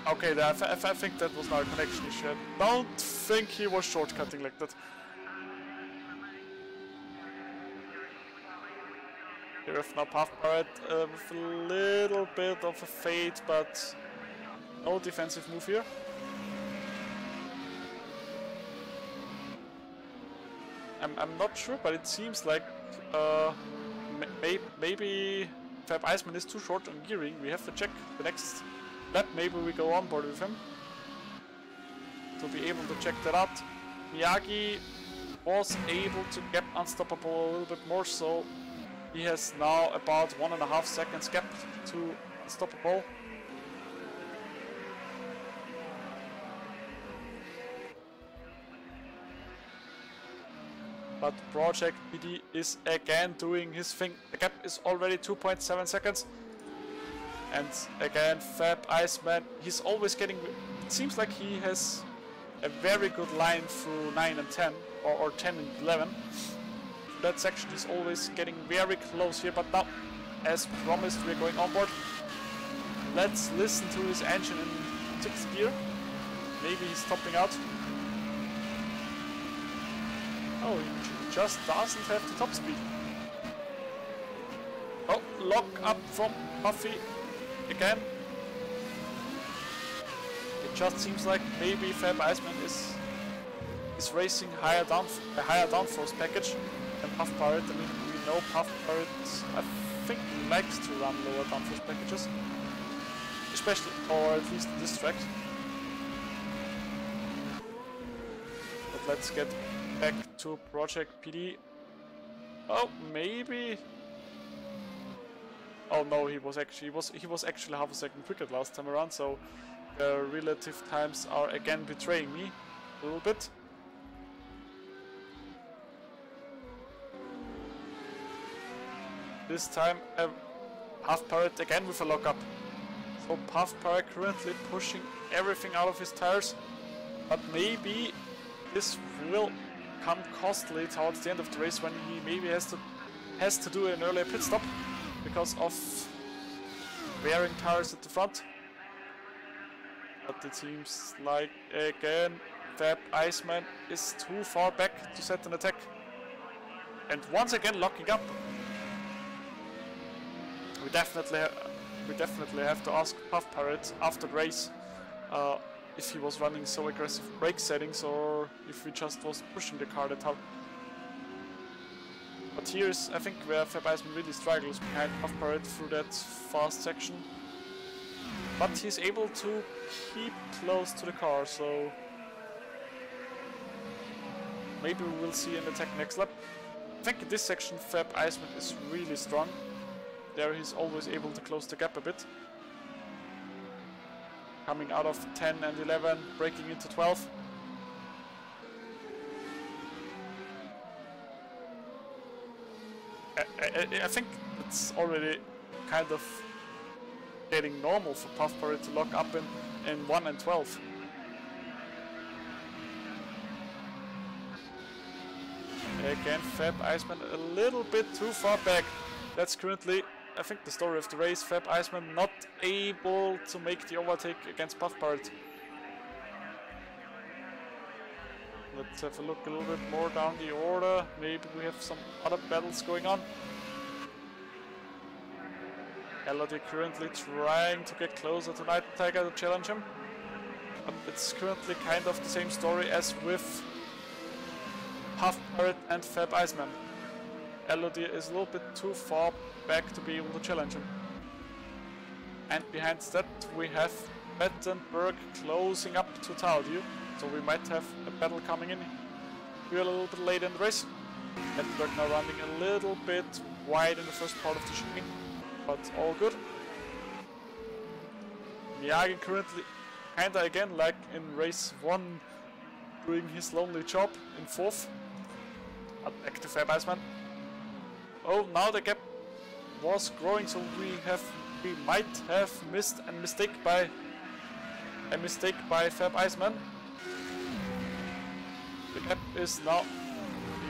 Okay, I think that was not a connection issue. I don't think he was shortcutting like that. Here if now Puff Pirate with a little bit of a fade, but no defensive move here. I'm not sure, but it seems like maybe Fab Iceman is too short on gearing. We have to check the next lap. Maybe we go on board with him to be able to check that out. Miyagi was able to gap Unstoppable a little bit more, so he has now about 1.5 seconds gap to Unstoppable. But Project PD is again doing his thing. The gap is already 2.7 seconds. And again, Fab Iceman, he's always getting... It seems like he has a very good line through 9 and 10, or 10 and 11. That section is always getting very close here, but now, as promised, we're going on board. Let's listen to his engine in 6th gear. Maybe he's topping out. Oh, he just doesn't have the top speed. Oh, lock up from Puffy again. It just seems like maybe Fab Iceman is racing a higher downforce package than Puff Pirate. I mean, we know Puff Pirate, I think, likes to run lower downforce packages, especially, or at least this track. But let's get back to Project PD. Oh, maybe. Oh no, he was actually half a second quicker last time around, so the relative times are again betraying me a little bit. This time Puff Pirate again with a lockup. So Puff Pirate currently pushing everything out of his tires, but maybe this will come costly towards the end of the race when he maybe has to do an earlier pit stop because of wearing tires at the front. But it seems like again Fab Iceman is too far back to set an attack, and once again locking up. We definitely have to ask Puff Pirate after the race if he was running so aggressive brake settings or if he just was pushing the car that hard. But here's, I think, where Fab Iceman really struggles behind Puff Pirate through that fast section. But he's able to keep close to the car, so maybe we will see an attack next lap. I think in this section Fab Iceman is really strong. there he's always able to close the gap a bit. Coming out of 10 and 11, breaking into 12. I think it's already kind of getting normal for Puff Parrot to lock up in 1 and 12. Again, Fab Iceman a little bit too far back. That's currently, I think, the story of the race. Fab Iceman not able to make the overtake against Puff Parrot. Let's have a look a little bit more down the order. Maybe we have some other battles going on. Elodie currently trying to get closer to Night Tiger to challenge him. But it's currently kind of the same story as with Puff Parrot and Fab Iceman. Elodie is a little bit too far back to be able to challenge him. And behind that we have Battenberg closing up to Taudio. So we might have a battle coming in here a little bit late in the race. Battenberg now running a little bit wide in the first part of the chicane, but all good. Miyagi currently kinda again like in race 1 doing his lonely job in 4th. But back to Fab Iceman. Oh, now the gap was growing, so we might have missed a mistake by Fab Iceman. The gap is now,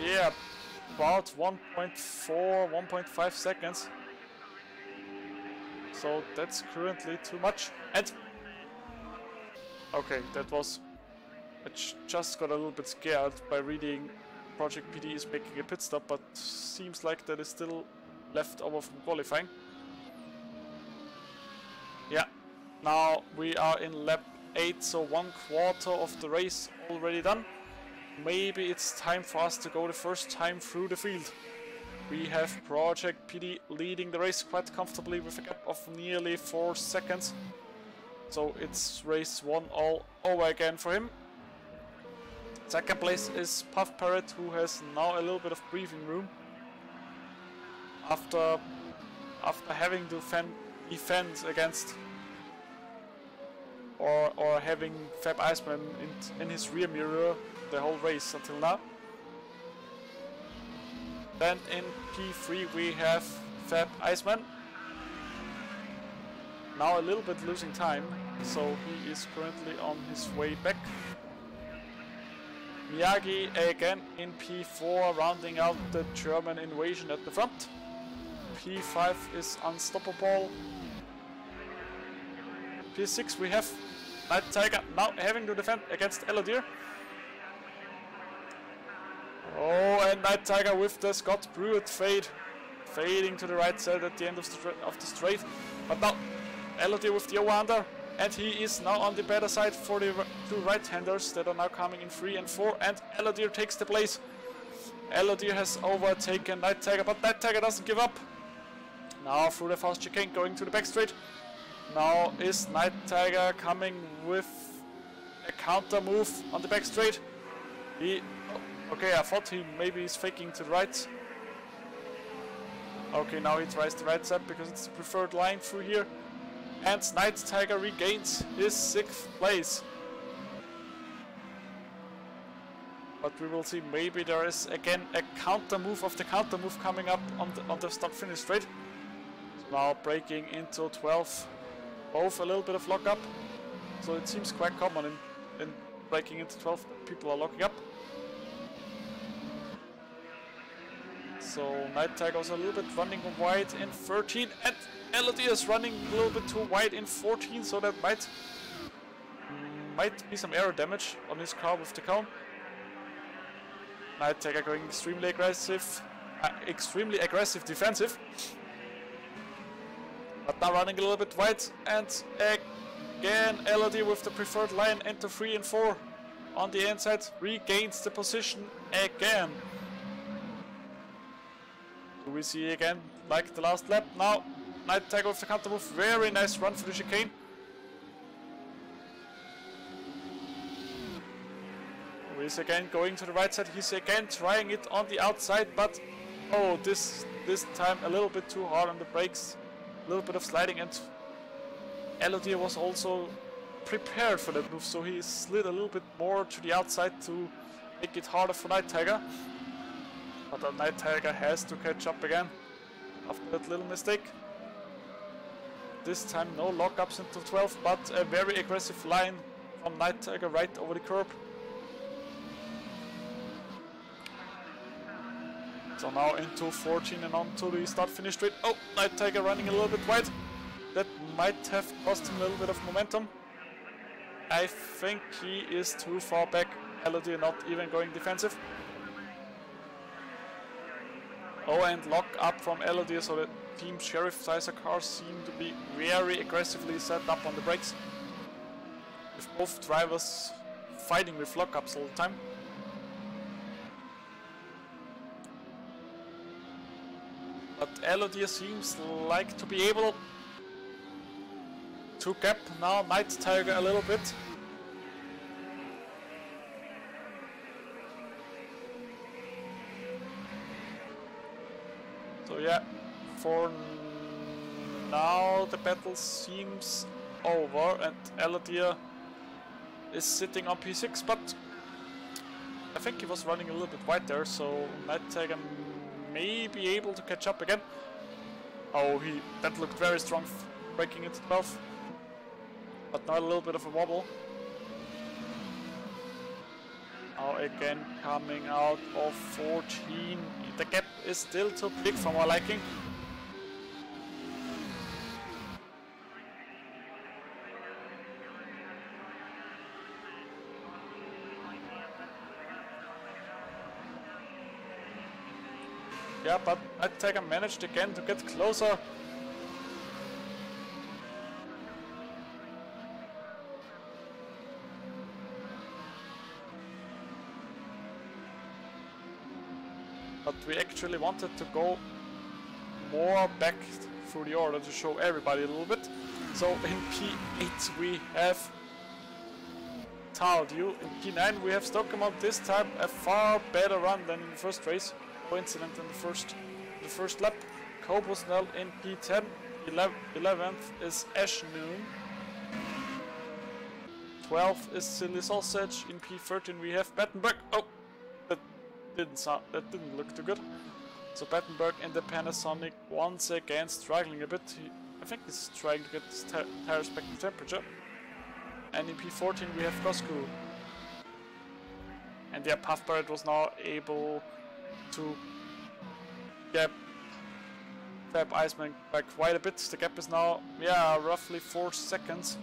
yeah, about 1.4, 1.5 seconds. So that's currently too much. And okay, that was, I just got a little bit scared by reading Project PD is making a pit stop, but seems like that is still left over from qualifying. Yeah, now we are in lap 8, so 1/4 of the race already done. Maybe it's time for us to go the first time through the field. We have Project PD leading the race quite comfortably with a gap of nearly 4 seconds. So it's race 1 all over again for him. Second place is Puff Parrot, who has now a little bit of breathing room after having to defend against or having Fab Iceman in his rear mirror the whole race until now. Then in P3 we have Fab Iceman. Now a little bit losing time, so he is currently on his way back. Miyagi again in P4, rounding out the German invasion at the front. P5 is unstoppable. P6 we have Night Tiger now having to defend against Elodie. Oh, and Night Tiger with the Scott Pruitt fade, fading to the right side at the end of the straight. But now Elodie with the over-under. And he is now on the better side for the two right-handers that are now coming in 3 and 4. And Elodie takes the place. Elodie has overtaken Night Tiger, but Night Tiger doesn't give up. Now through the fast chicane, going to the back straight. Now is Night Tiger coming with a counter move on the back straight. Okay, I thought he maybe is faking to the right. Okay, now he tries the right side because it's the preferred line through here. And Night Tiger regains his 6th place. But we will see, maybe there is again a counter move of the counter move coming up on the start finish straight. Now breaking into 12. Both a little bit of lock up. So it seems quite common in breaking into 12 that people are locking up. So Night Tiger was a little bit running wide in 13, and Elodie is running a little bit too wide in 14, so that might be some aero damage on his car with the cone. Night Tiger going extremely aggressive defensive. But now running a little bit wide, and again Elodie with the preferred line into 3 and 4 on the inside, regains the position again. We see again, like the last lap, now Night Tiger with the counter move, very nice run for the chicane. He's again going to the right side, he's again trying it on the outside, but Oh, this time a little bit too hard on the brakes, a little bit of sliding, and Elodie was also prepared for that move, so he slid a little bit more to the outside to make it harder for Night Tiger. But the Night Tiger has to catch up again after that little mistake. This time no lockups into 12, but a very aggressive line from Night Tiger right over the curb. So now into 14 and on to the start-finish straight. Oh, Night Tiger running a little bit wide. That might have cost him a little bit of momentum. I think he is too far back. Elodie not even going defensive. Oh, and lock up from Elodie, so the Team Sheriff Sizer cars seem to be very aggressively set up on the brakes, with both drivers fighting with lockups all the time. But Elodie seems like to be able to gap now Night Tiger a little bit. So yeah, for now the battle seems over and Elodie is sitting on P6, but I think he was running a little bit wide there, so Night Tiger may be able to catch up again. Oh, that looked very strong, breaking into 12, but now a little bit of a wobble. Now again coming out of 14. The gap is still too big for my liking. Yeah, but Night Tiger managed again to get closer. But we actually wanted to go more back through the order to show everybody a little bit. So in P8 we have Tardieu, in P9 we have Stockholm. This time a far better run than in the first race. Coincident in the first lap. Cobosnell in P10. 11th is Ash Noon. 12th is Silly Sausage. In P13 we have Battenberg. Oh, that didn't look too good. So Battenberg in the Panasonic once again struggling a bit. I think he's trying to get his tires back to temperature. And in P14 we have Coscu. And yeah, Puff Barrett was now able to gap Fab Iceman by quite a bit. The gap is now, yeah, roughly 4 seconds.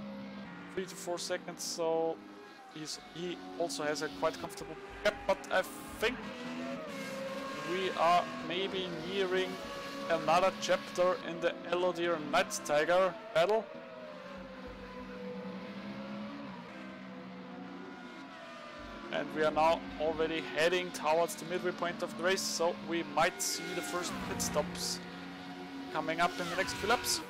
3 to 4 seconds, so he also has a quite comfortable gap, but I think we are maybe nearing another chapter in the Elodie and Night Tiger battle. And we are now already heading towards the midway point of the race, so we might see the first pit stops coming up in the next few laps.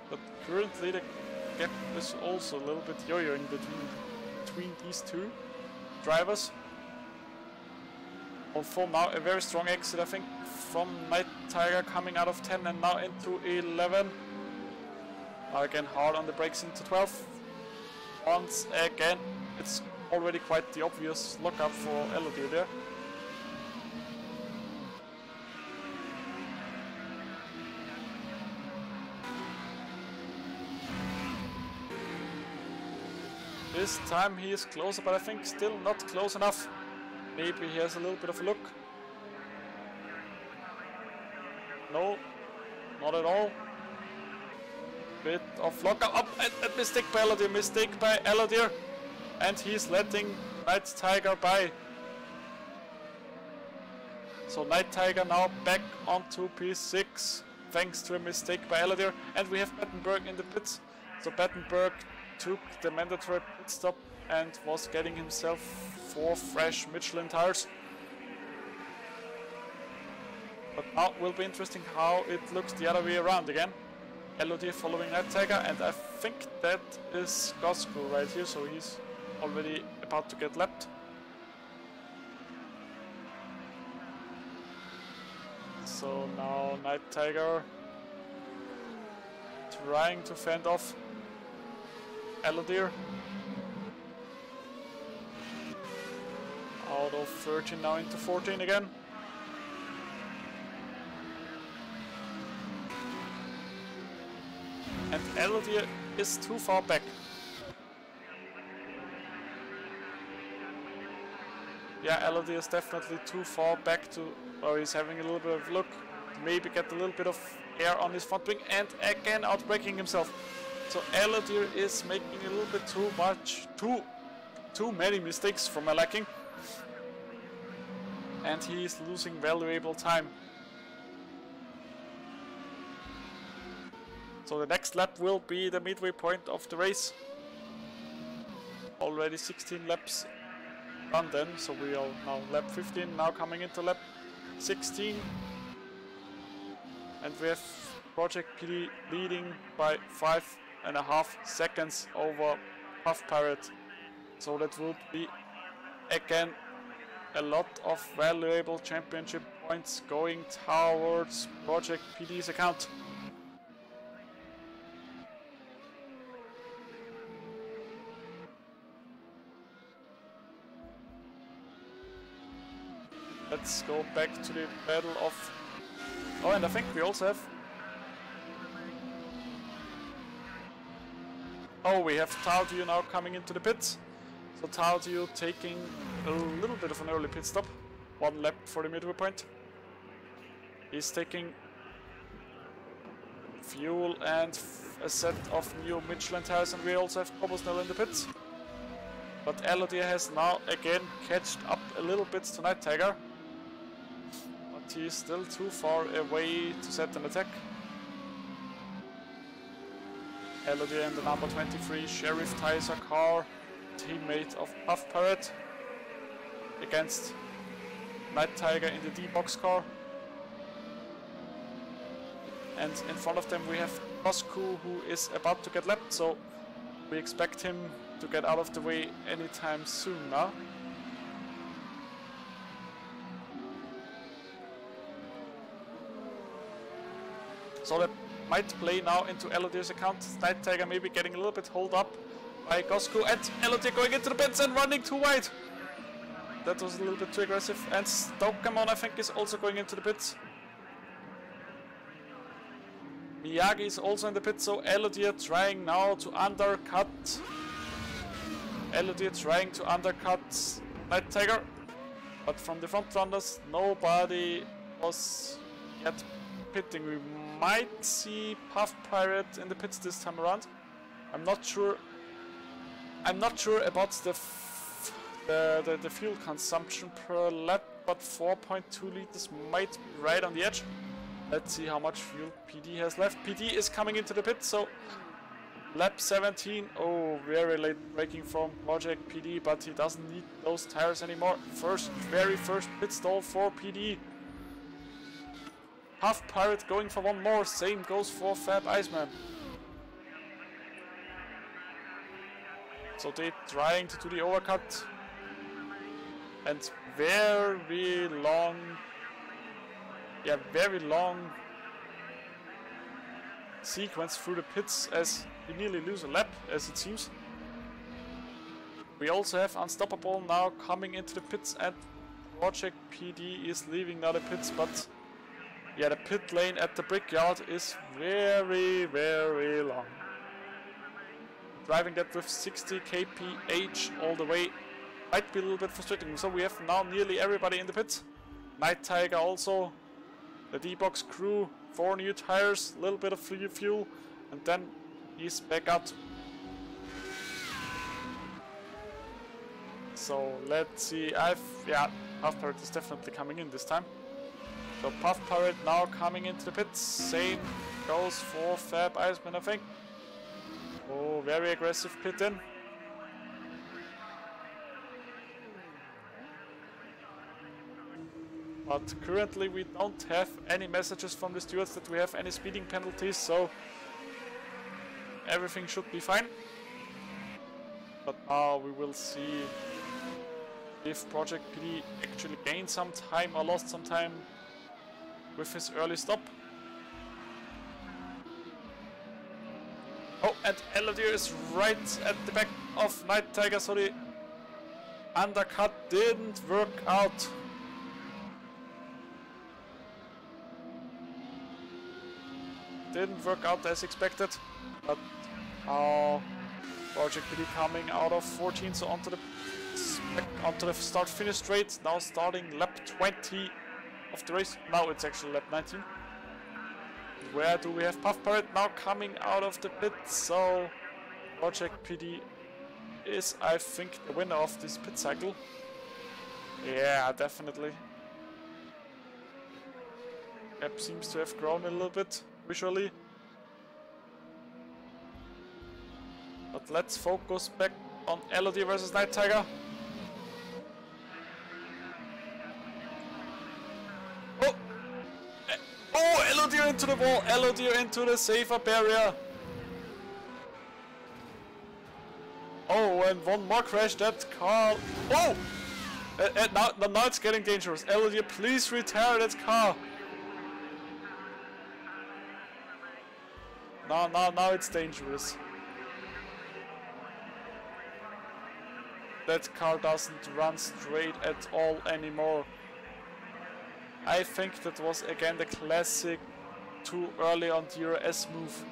But currently the gap is also a little bit yo-yoing between these two drivers. Although now a very strong exit, I think, from Night Tiger coming out of 10 and now into 11. Now again hard on the brakes into 12. Once again, it's already quite the obvious lockup for Elodie there. This time he is closer, but I think still not close enough. Maybe he has a little bit of a look. No, not at all. Bit of lockup up, and mistake by Elodie, and he's letting Night Tiger by. So Night Tiger now back onto P6 thanks to a mistake by Elodie, and we have Battenberg in the pits. So Battenberg took the mandatory pit stop and was getting himself 4 fresh Michelin tires. But now it will be interesting how it looks the other way around again. Elodie following Night Tiger, and I think that is Coscu right here, so he's already about to get lapped. So now Night Tiger trying to fend off Aladir. Out of 13 now into 14 again. And Aladir is too far back. Yeah, Aladir is definitely too far back to, or he's having a little bit of look, to maybe get a little bit of air on his front wing, and again outbraking himself. So Aladir is making a little bit too many mistakes for my liking. And he is losing valuable time. So the next lap will be the midway point of the race. Already 16 laps done then, so we are now lap 15, now coming into lap 16. And we have Project PD leading by 5.5 seconds over Puff Pirate. So that would be again a lot of valuable championship points going towards Project PD's account. Let's go back to the battle of... Oh, and I think we also have... Oh, we have Taudio now coming into the pits. So Taudio taking a little bit of an early pit stop. 1 lap for the midway point. He's taking fuel and a set of new Michelin tires, and we also have Cobblesnell in the pits. But Aladir has now again catched up a little bit to Night Tiger. But he's still too far away to set an attack. Aladir in the number 23 Sheriff Tizer car, teammate of Puff Pirate, against Night Tiger in the D-Box car. And in front of them we have Coscu, who is about to get lapped, so we expect him to get out of the way anytime soon now. So that might play now into Aladir's account. Night Tiger maybe getting a little bit hold up by Coscu, and Aladir going into the pits and running too wide. That was a little bit too aggressive. And Stokamon, I think, is also going into the pits. Miyagi is also in the pits, so Aladir trying now to undercut. Aladir trying to undercut Night Tiger. But from the front runners, nobody was yet pitting. We might see Puff Pirate in the pits this time around. I'm not sure about the fuel consumption per lap, but 4.2 liters might be right on the edge. Let's see how much fuel PD has left. PD is coming into the pit, so lap 17. Oh, very late braking from Project PD, but he doesn't need those tires anymore. Very first pit stall for PD. Puff Pirate going for one more. Same goes for Fab Iceman. So they're trying to do the overcut. And very long sequence through the pits as we nearly lose a lap, as it seems. We also have Unstoppable now coming into the pits, and Project PD is leaving now the pits, but yeah, the pit lane at the Brickyard is very, very long. Driving that with 60 kph all the way might be a little bit frustrating. So we have now nearly everybody in the pits. Night Tiger also, the D-Box crew, 4 new tires, a little bit of fuel, and then he's back out. So let's see. Puff Pirate is definitely coming in this time. So Puff Pirate now coming into the pits. Same goes for Fab Iceman, I think. Oh, very aggressive pit in. But currently we don't have any messages from the stewards that we have any speeding penalties, so everything should be fine. But now we will see if Project PD actually gained some time or lost some time with his early stop. Oh, and Elodier is right at the back of Night Tiger, so the undercut didn't work out. Didn't work out as expected, but now Project PD coming out of 14, so onto the start-finish straight. Now starting lap 20 of the race. Now it's actually lap 19. Where do we have Puff Parrot now coming out of the pit? So Project PD is, I think, the winner of this pit cycle. Yeah, definitely. Gap seems to have grown a little bit visually. But let's focus back on Elodie versus Night Tiger. Oh! Oh, Elodie into the wall! Elodie into the safer barrier! Oh, and one more crash, that car... Oh! Now it's getting dangerous. Elodie, please retire that car! Now it's dangerous. That car doesn't run straight at all anymore. I think that was again the classic too early on DRS move.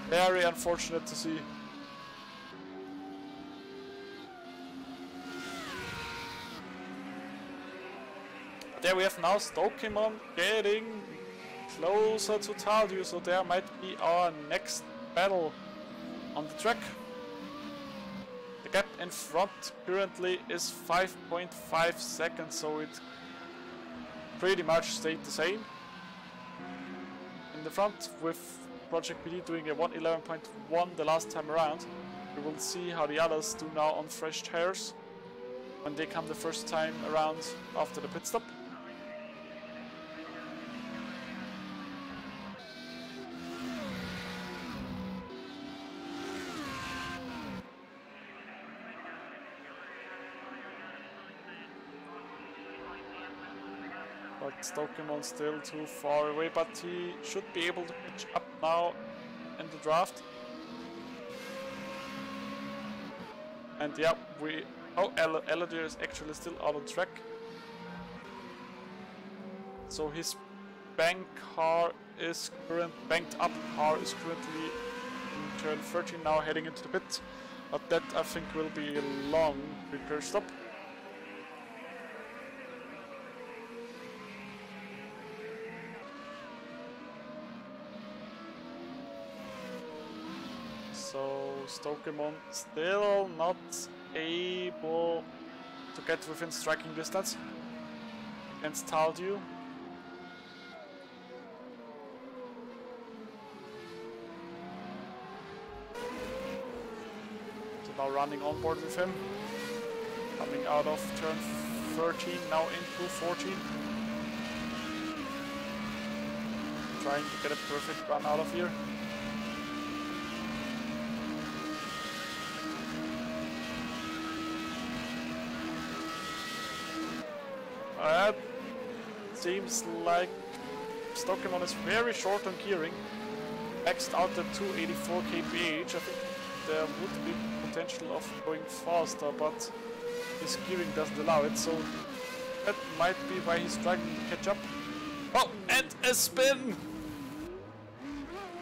Very unfortunate to see. There we have now Stokemon getting closer to Tardieu, so there might be our next battle on the track. The gap in front currently is 5.5 seconds, so it pretty much stayed the same. In the front, with Project PD doing a 1:11.1 the last time around, we will see how the others do now on fresh tires when they come the first time around after the pit stop. But Stokemon still too far away, but he should be able to catch up now in the draft. And yeah, Elodier is actually still out on track. So his banked up car is currently in turn 13 now, heading into the pit. But that, I think, will be a long repair stop. So Stokemon still not able to get within striking distance against Tardieu. So now running on board with him, coming out of turn 13 now into 14, trying to get a perfect run out of here. That seems like Stokemon is very short on gearing, maxed out at 284 kph. I think there would be potential of going faster, but his gearing doesn't allow it, so that might be why he's struggling to catch up. Oh, and a spin!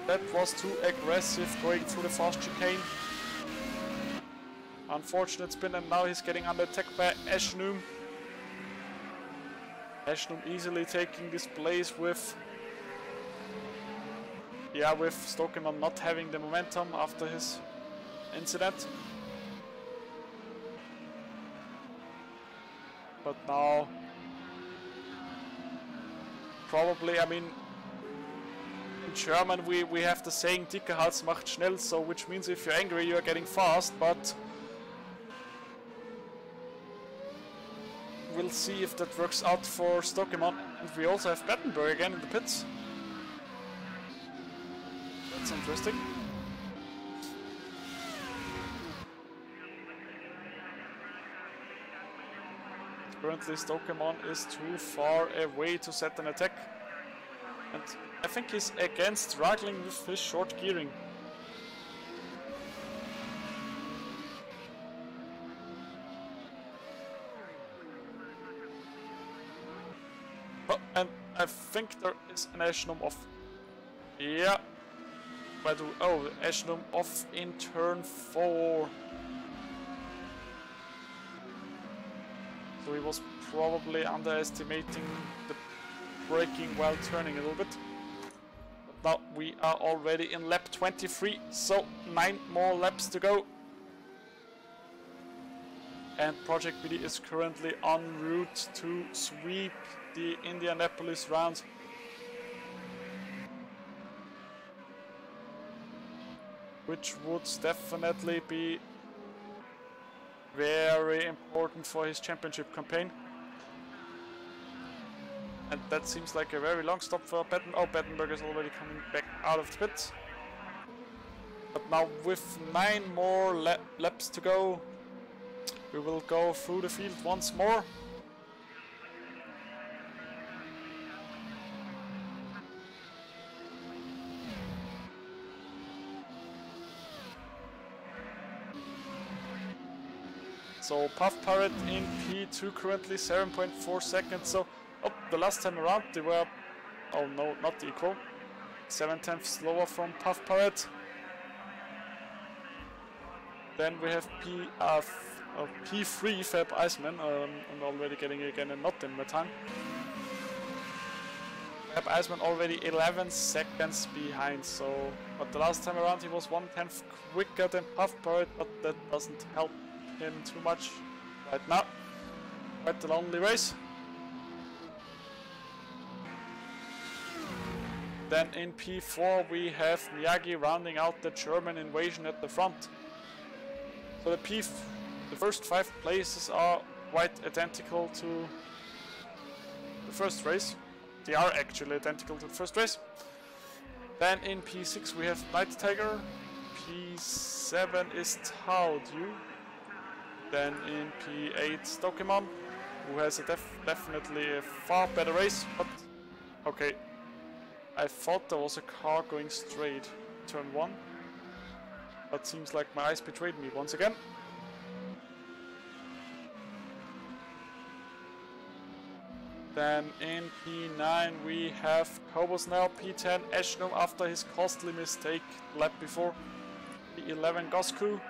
That was too aggressive, going through the fast chicane. Unfortunate spin, and now he's getting under attack by Ashnum. Ashnum easily taking this place with Stokemon not having the momentum after his incident. But now, probably, I mean, in German we have the saying "Dicker Hals macht schnell," so which means if you're angry you are getting fast, but we'll see if that works out for Stokemon. And we also have Battenberg again in the pits. That's interesting. Currently Stokemon is too far away to set an attack. And I think he's again struggling with his short gearing. Oh, and I think there is an Ashnum off. Yeah. Oh, Ashnum off in turn 4. So he was probably underestimating the braking while turning a little bit. But now we are already in lap 23, so 9 more laps to go. And Project BD is currently en route to sweep the Indianapolis round. Which would definitely be very important for his championship campaign. And that seems like a very long stop for Batten. Oh, Battenberg is already coming back out of the pit. But now with 9 more laps to go, we will go through the field once more. So Puff Parrot in P2 currently 7.4 seconds. So the last time around they were, oh no, not equal. 7/10 slower from Puff Parrot. Then we have P3 Fab Iceman. I'm already getting again a knot in my time. Fab Iceman already 11 seconds behind. So, but the last time around he was 1/10 quicker than Puff Parrot, but that doesn't help him too much right now. Quite a lonely race. Then in P4 we have Miyagi rounding out the German invasion at the front. So the first 5 places are quite identical to the first race. They are actually identical to the first race. Then in P6 we have Night Tiger. P7 is Taudu. Then in P8 Stokemon, who has a definitely a far better race, but okay. I thought there was a car going straight, turn 1, but seems like my eyes betrayed me once again. Then in P9 we have Cobos now, P10 Ashnum after his costly mistake lap before, P11 Gosku.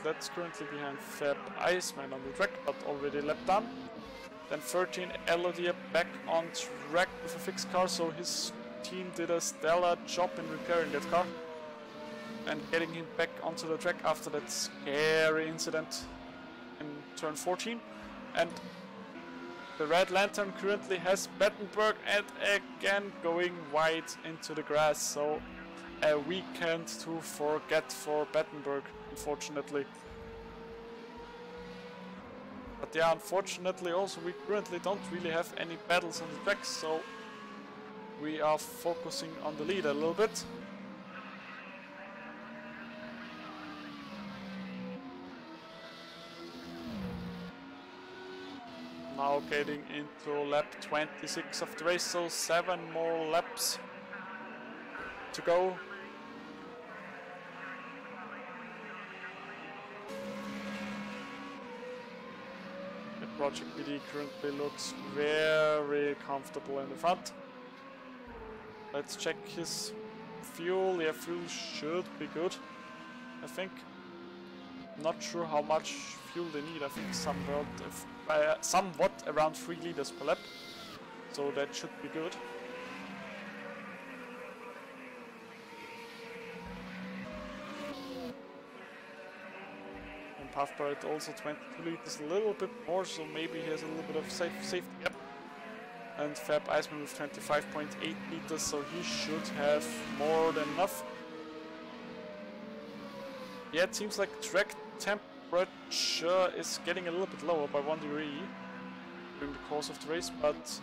That's currently behind Fab Iceman on the track, but already lap done. Then 13 Elodie back on track with a fixed car, so his team did a stellar job in repairing that car and getting him back onto the track after that scary incident in turn 14. And the Red Lantern currently has Battenberg and again going wide into the grass, so a weekend to forget for Battenberg, unfortunately. But yeah, unfortunately also we currently don't really have any battles on the track, so we are focusing on the lead a little bit. Now getting into lap 26 of the race, so 7 more laps to go. Project BD currently looks very comfortable in the front. Let's check his fuel. Yeah, fuel should be good, I think. Not sure how much fuel they need. I think somewhat around 3 liters per lap. So that should be good. Puff Parrot also 22 liters, a little bit more, so maybe he has a little bit of safety gap. And Fab Iceman with 25.8 liters, so he should have more than enough. Yeah, it seems like track temperature is getting a little bit lower by 1 degree during the course of the race, but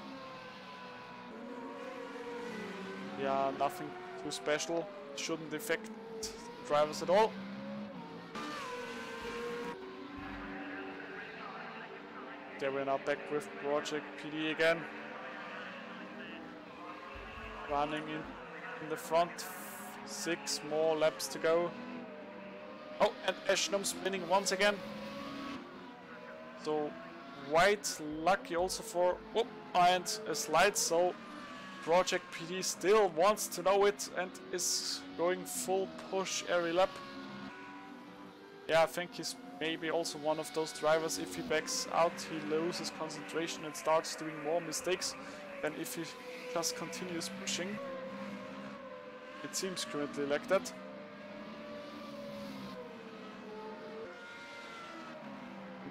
yeah, nothing too special. Shouldn't affect drivers at all. Okay, we're now back with Project PD again. Running in the front. 6 more laps to go. Oh, and Eschnum's winning once again. So, quite lucky also for... Whoop, and a slide, so Project PD still wants to know it and is going full push every lap. Yeah, I think he's maybe also one of those drivers, if he backs out, he loses concentration and starts doing more mistakes than if he just continues pushing. It seems currently like that.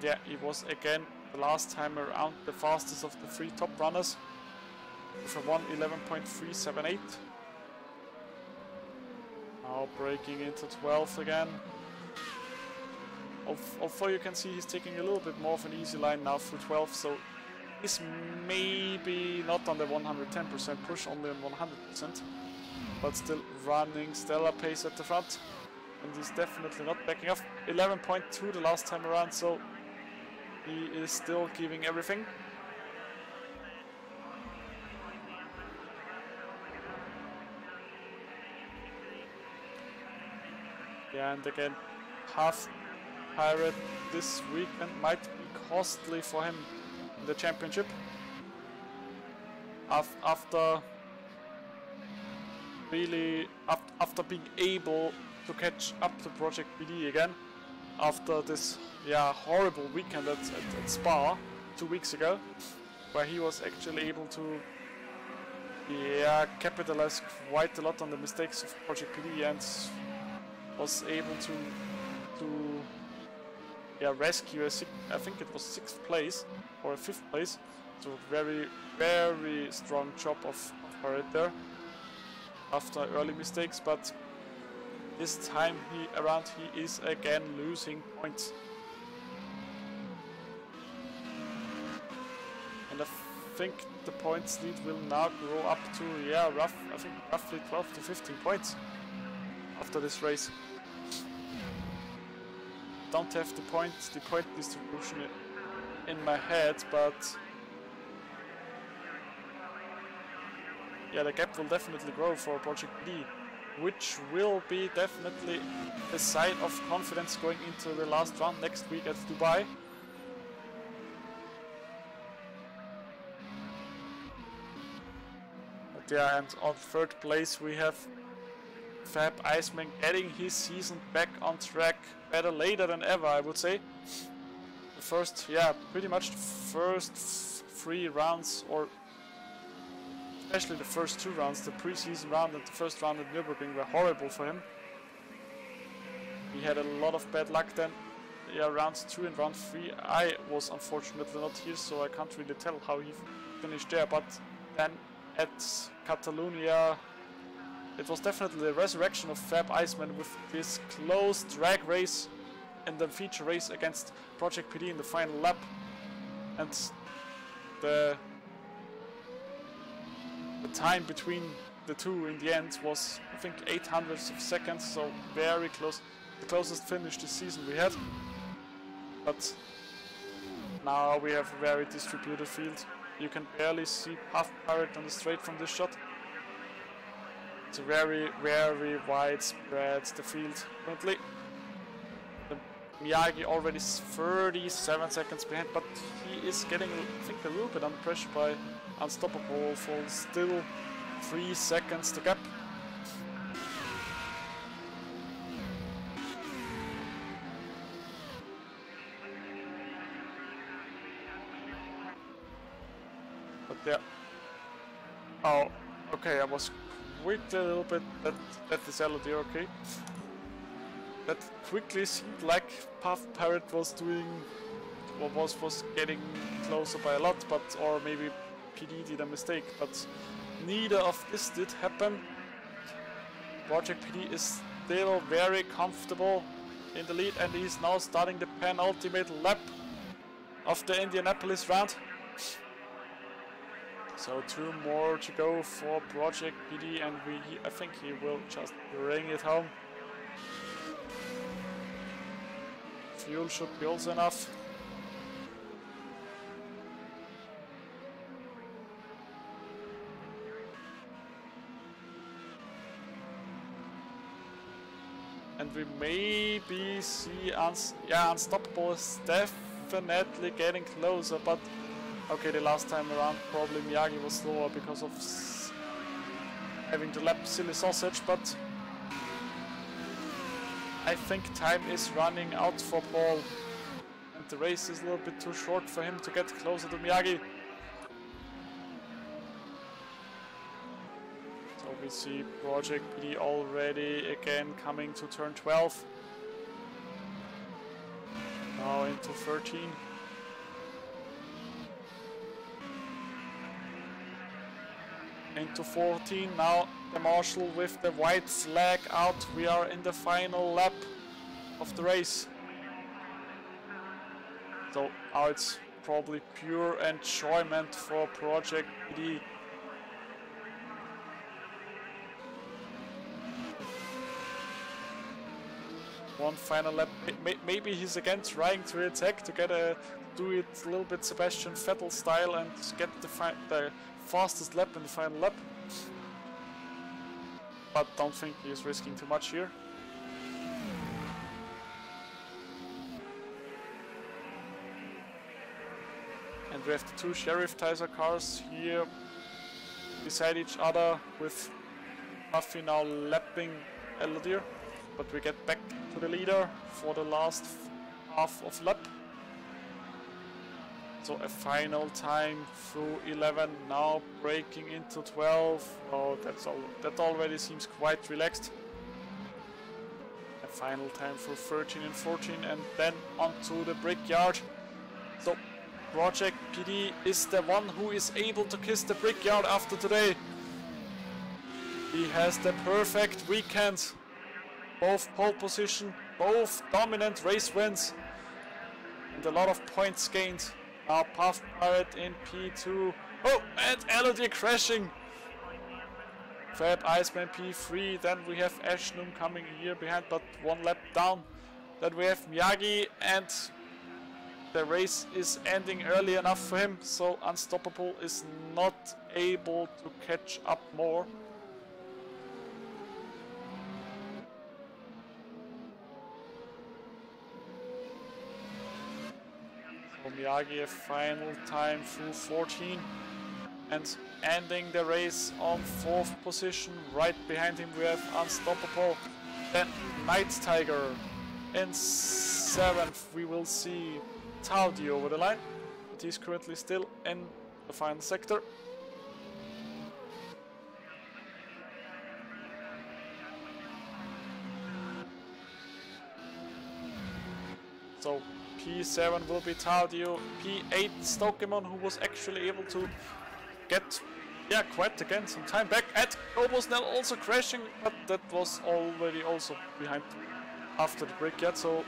Yeah, he was again the last time around the fastest of the 3 top runners with a 1:11.378. Now breaking into 12th again. Although you can see he's taking a little bit more of an easy line now through 12th, so he's maybe not on the 110% push, only on 100%, but still running stellar pace at the front, and he's definitely not backing off. 11.2 the last time around, so he is still giving everything. Yeah, and again, half Pirate this weekend might be costly for him in the championship. After being able to catch up to Project PD again, after this horrible weekend at Spa 2 weeks ago, where he was actually able to capitalize quite a lot on the mistakes of Project PD and was able to rescue I think it was 6th place or a 5th place. So very, very strong job of Pirate there after early mistakes, but this time he is again losing points. And I think the points lead will now grow up to roughly 12 to 15 points after this race. Don't have the point distribution in my head, but yeah, the gap will definitely grow for Project D, which will be definitely a sign of confidence going into the last round next week at Dubai. But yeah, and on 3rd place we have Fab Iceman getting his season back on track better later than ever, I would say. The first, pretty much the first 3 rounds, or especially the first 2 rounds, the preseason round and the first round at Nürburgring, were horrible for him. He had a lot of bad luck then. Rounds 2 and round 3, I was unfortunately not here, so I can't really tell how he finished there, but then at Catalonia, it was definitely the resurrection of Fab Iceman with this close drag race and the feature race against Project PD in the final lap. And the time between the two in the end was, I think, 0.08 of seconds, so very close. The closest finish this season we had. But now we have a very distributed field. You can barely see half Pirate on the straight from this shot. It's very, very widespread, the field currently. The Miyagi already 37 seconds behind, but he is getting, I think, a little bit under pressure by Unstoppable for still 3 seconds to gap. But yeah. Oh, okay, I was quickly a little bit that is LOD, okay. That quickly seemed like Puff Pirate was doing, or was getting closer by a lot, but or maybe PD did a mistake, but neither of this did happen. Project PD is still very comfortable in the lead, and he's now starting the penultimate lap of the Indianapolis round. So 2 more to go for Project PD, and I think he will just bring it home. Fuel should be also enough. And we maybe see Unstoppable is definitely getting closer, but okay, the last time around probably Miyagi was slower because of having to lap silly sausage, but I think time is running out for Paul. And the race is a little bit too short for him to get closer to Miyagi. So we see Project PD already again coming to turn 12. Now into 13. Into 14, now the marshal with the white flag out. We are in the final lap of the race. So now it's probably pure enjoyment for Project PD. One final lap. Maybe he's again trying to attack to get do it a little bit Sebastian Vettel style and get the fastest lap in the final lap. But don't think he's risking too much here. And we have the two Sheriff Tizer cars here beside each other with Buffy now lapping Elodie. But we get back to the leader for the last half of lap. So a final time through 11, now breaking into 12. Oh, that already seems quite relaxed. A final time for 13 and 14, and then onto the brickyard. So Project PD is the one who is able to kiss the brickyard after today. He has the perfect weekend. Both pole position, both dominant race wins, and a lot of points gained. Now Puff Pirate in P2. Oh, and Elodie crashing. Fab Iceman P3. Then we have Ashnum coming here behind, but one lap down. Then we have Miyagi, and the race is ending early enough for him, so Unstoppable is not able to catch up more. Miyagi a final time through 14 and ending the race on 4th position. Right behind him we have Unstoppable, then Night Tiger. In 7th we will see Taudi over the line, but he's currently still in the final sector. So P7 will be Taudio, P8 Stokemon, who was actually able to get, quite again some time back, and Obosnell also crashing, but that was already also behind after the brickyard, so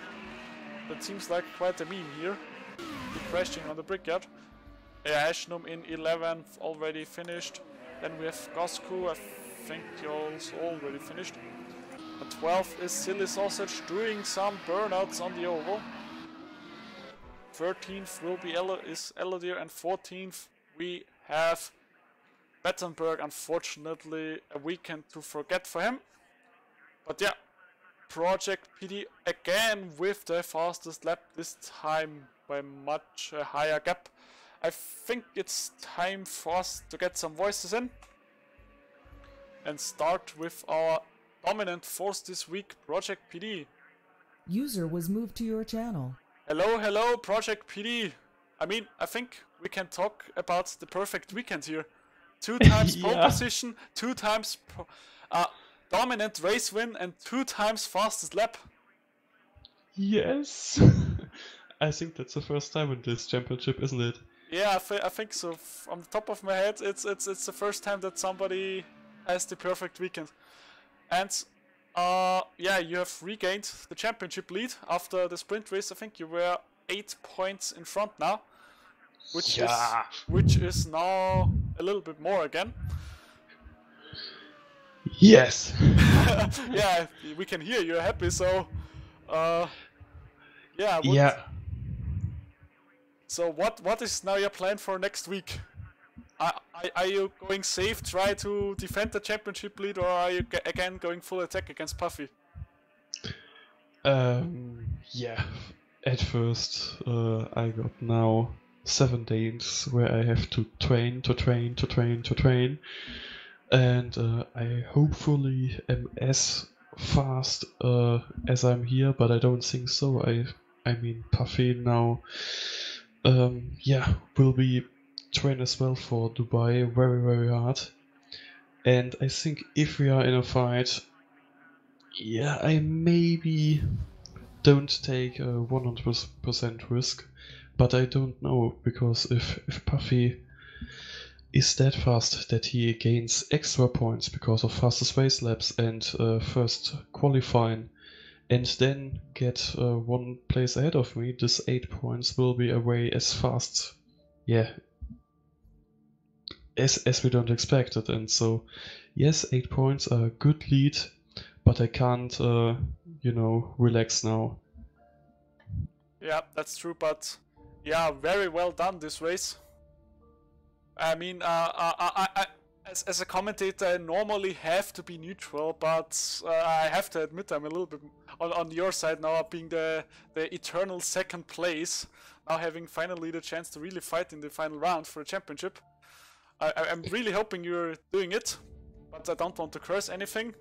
that seems like quite a meme here, the crashing on the brickyard. Ashnum in 11th already finished, then we have Gosku, I think he also already finished. At 12th is Silly Sausage doing some burnouts on the oval. 13th will be Elodie, and 14th we have Battenberg. Unfortunately, a weekend to forget for him. But yeah, Project PD again with the fastest lap, this time by much higher gap. I think it's time for us to get some voices in and start with our dominant force this week, Project PD. User was moved to your channel. Hello, Project PD. I mean, I think we can talk about the perfect weekend here. 2 times pole position, 2 times dominant race win, and 2 times fastest lap. Yes. I think that's the first time in this championship, isn't it? Yeah, I think so. On the top of my head, it's the first time that somebody has the perfect weekend. And yeah, you have regained the championship lead after the sprint race. I think you were 8 points in front now, which is now a little bit more again. Yes. Yeah, we can hear you're happy. So, yeah. So what is now your plan for next week? Are you going safe, try to defend the championship lead, or are you again going full attack against Puffy? Yeah. At first, I got now 7 days where I have to train, and I hopefully am as fast as I'm here, but I don't think so. I mean, Puffy now, will be train as well for Dubai very, very hard. And I think if we are in a fight, yeah, I maybe don't take a 100% risk, but I don't know, because if Puffy is that fast that he gains extra points because of fastest race laps and first qualifying, and then get 1 place ahead of me, this 8 points will be away as fast, as we don't expect it. And so, yes, 8 points are a good lead, but I can't, relax now. Yeah, that's true, but yeah, very well done this race. I mean, as a commentator, I normally have to be neutral, but I have to admit I'm a little bit on your side now, being the eternal second place, now having finally the chance to really fight in the final round for a championship. I'm really hoping you're doing it, but I don't want to curse anything.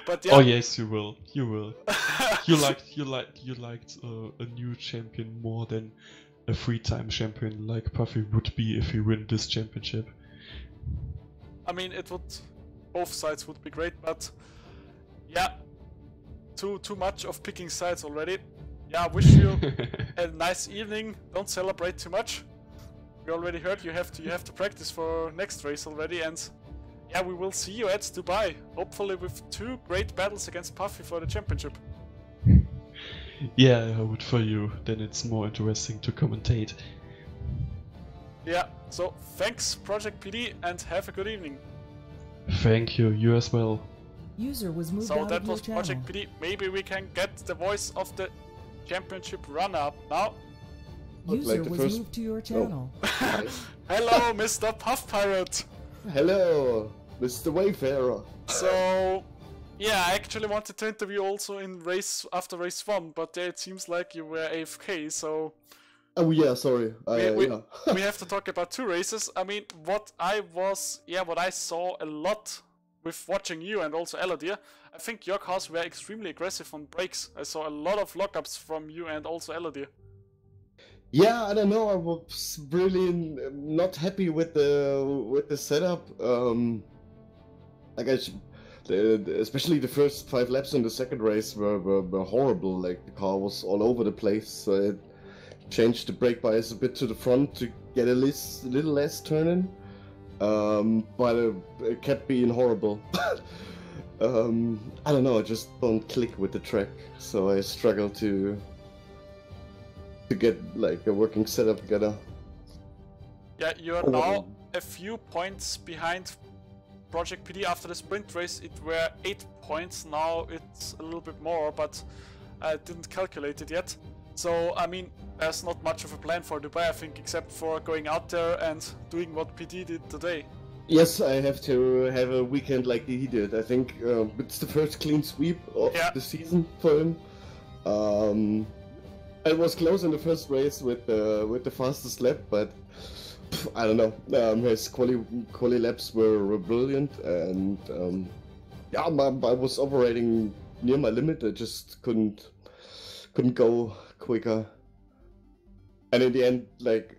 But yeah. Oh yes, you will. You liked a new champion more than a 3-time champion like Puffy would be if he win this championship. I mean, both sides would be great, but yeah, too much of picking sides already. Yeah, wish you a nice evening. Don't celebrate too much. We already heard you have to practice for next race already, and yeah, we will see you at Dubai, hopefully with 2 great battles against Puffy for the championship. Yeah, I hope for you, then it's more interesting to commentate. Yeah, so thanks Project PD and have a good evening. Thank you, you as well. User was moved So out that of your was channel. Project PD. Maybe we can get the voice of the championship runner-up now. User like was first... moved to your channel. Hello, Mr. Puff Pirate. Hello, Mr. Wayfarer. So, yeah, I actually wanted to interview also in after race 1, but there it seems like you were AFK, so... Oh yeah, sorry. We have to talk about 2 races. I mean, what I saw a lot with watching you and also Eladir, I think your cars were extremely aggressive on brakes. I saw a lot of lockups from you and also Eladir. Yeah, I don't know. I was really not happy with the setup. Especially the first 5 laps in the second race were horrible. Like the car was all over the place. So I changed the brake bias a bit to the front to get a little less turning. But it kept being horrible. I don't know. I just don't click with the track, so I struggle to get like a working setup together. Yeah, you are now a few points behind Project PD after the sprint race. It were 8 points, now it's a little bit more, but I didn't calculate it yet. So, I mean, there's not much of a plan for Dubai, I think, except for going out there and doing what PD did today. Yes, I have to have a weekend like he did. I think it's the first clean sweep of the season for him. It was close in the first race with the fastest lap, but I don't know. His quali laps were brilliant, and I was operating near my limit. I just couldn't go quicker. And in the end, like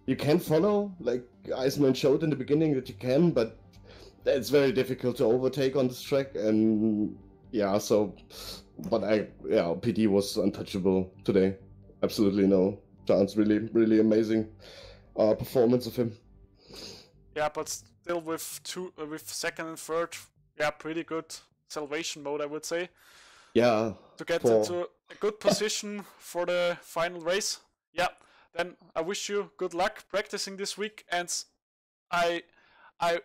you can follow, like Iceman showed in the beginning that you can, but it's very difficult to overtake on this track. And yeah, so. But PD was untouchable today. Absolutely no chance. Really amazing performance of him. Yeah, but still with second and third, yeah, pretty good salvation mode, I would say. Yeah. To get into a good position for the final race. Yeah. Then I wish you good luck practicing this week, and I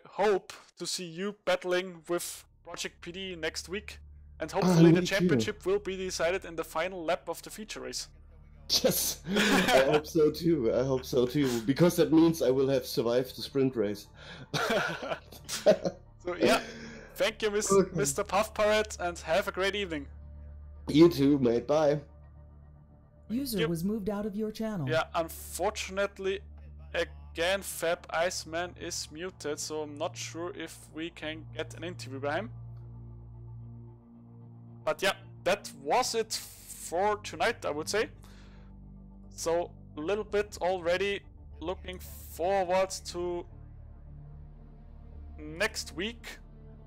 hope to see you battling with Project PD next week. And hopefully the championship will be decided in the final lap of the feature race. Yes, I hope so too. Because that means I will have survived the sprint race. So yeah, Thank you, Mr. Puff Pirate, and have a great evening. You too, mate. Bye. User was moved out of your channel. Yeah, unfortunately, again, Fab Iceman is muted, so I'm not sure if we can get an interview by him. But yeah, that was it for tonight, I would say. So, a little bit already looking forward to next week.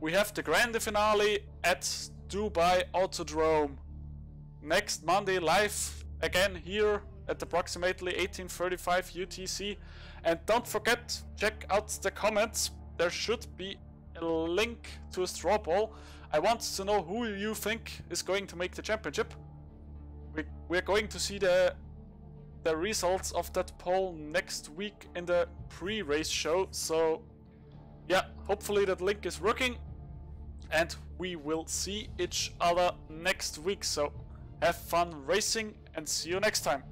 We have the grand finale at Dubai Autodrome. Next Monday live again here at approximately 18:35 UTC. And don't forget, check out the comments. There should be a link to a straw poll. I want to know who you think is going to make the championship. We're going to see the results of that poll next week in the pre-race show. So yeah, hopefully that link is working. And we will see each other next week. So have fun racing and see you next time.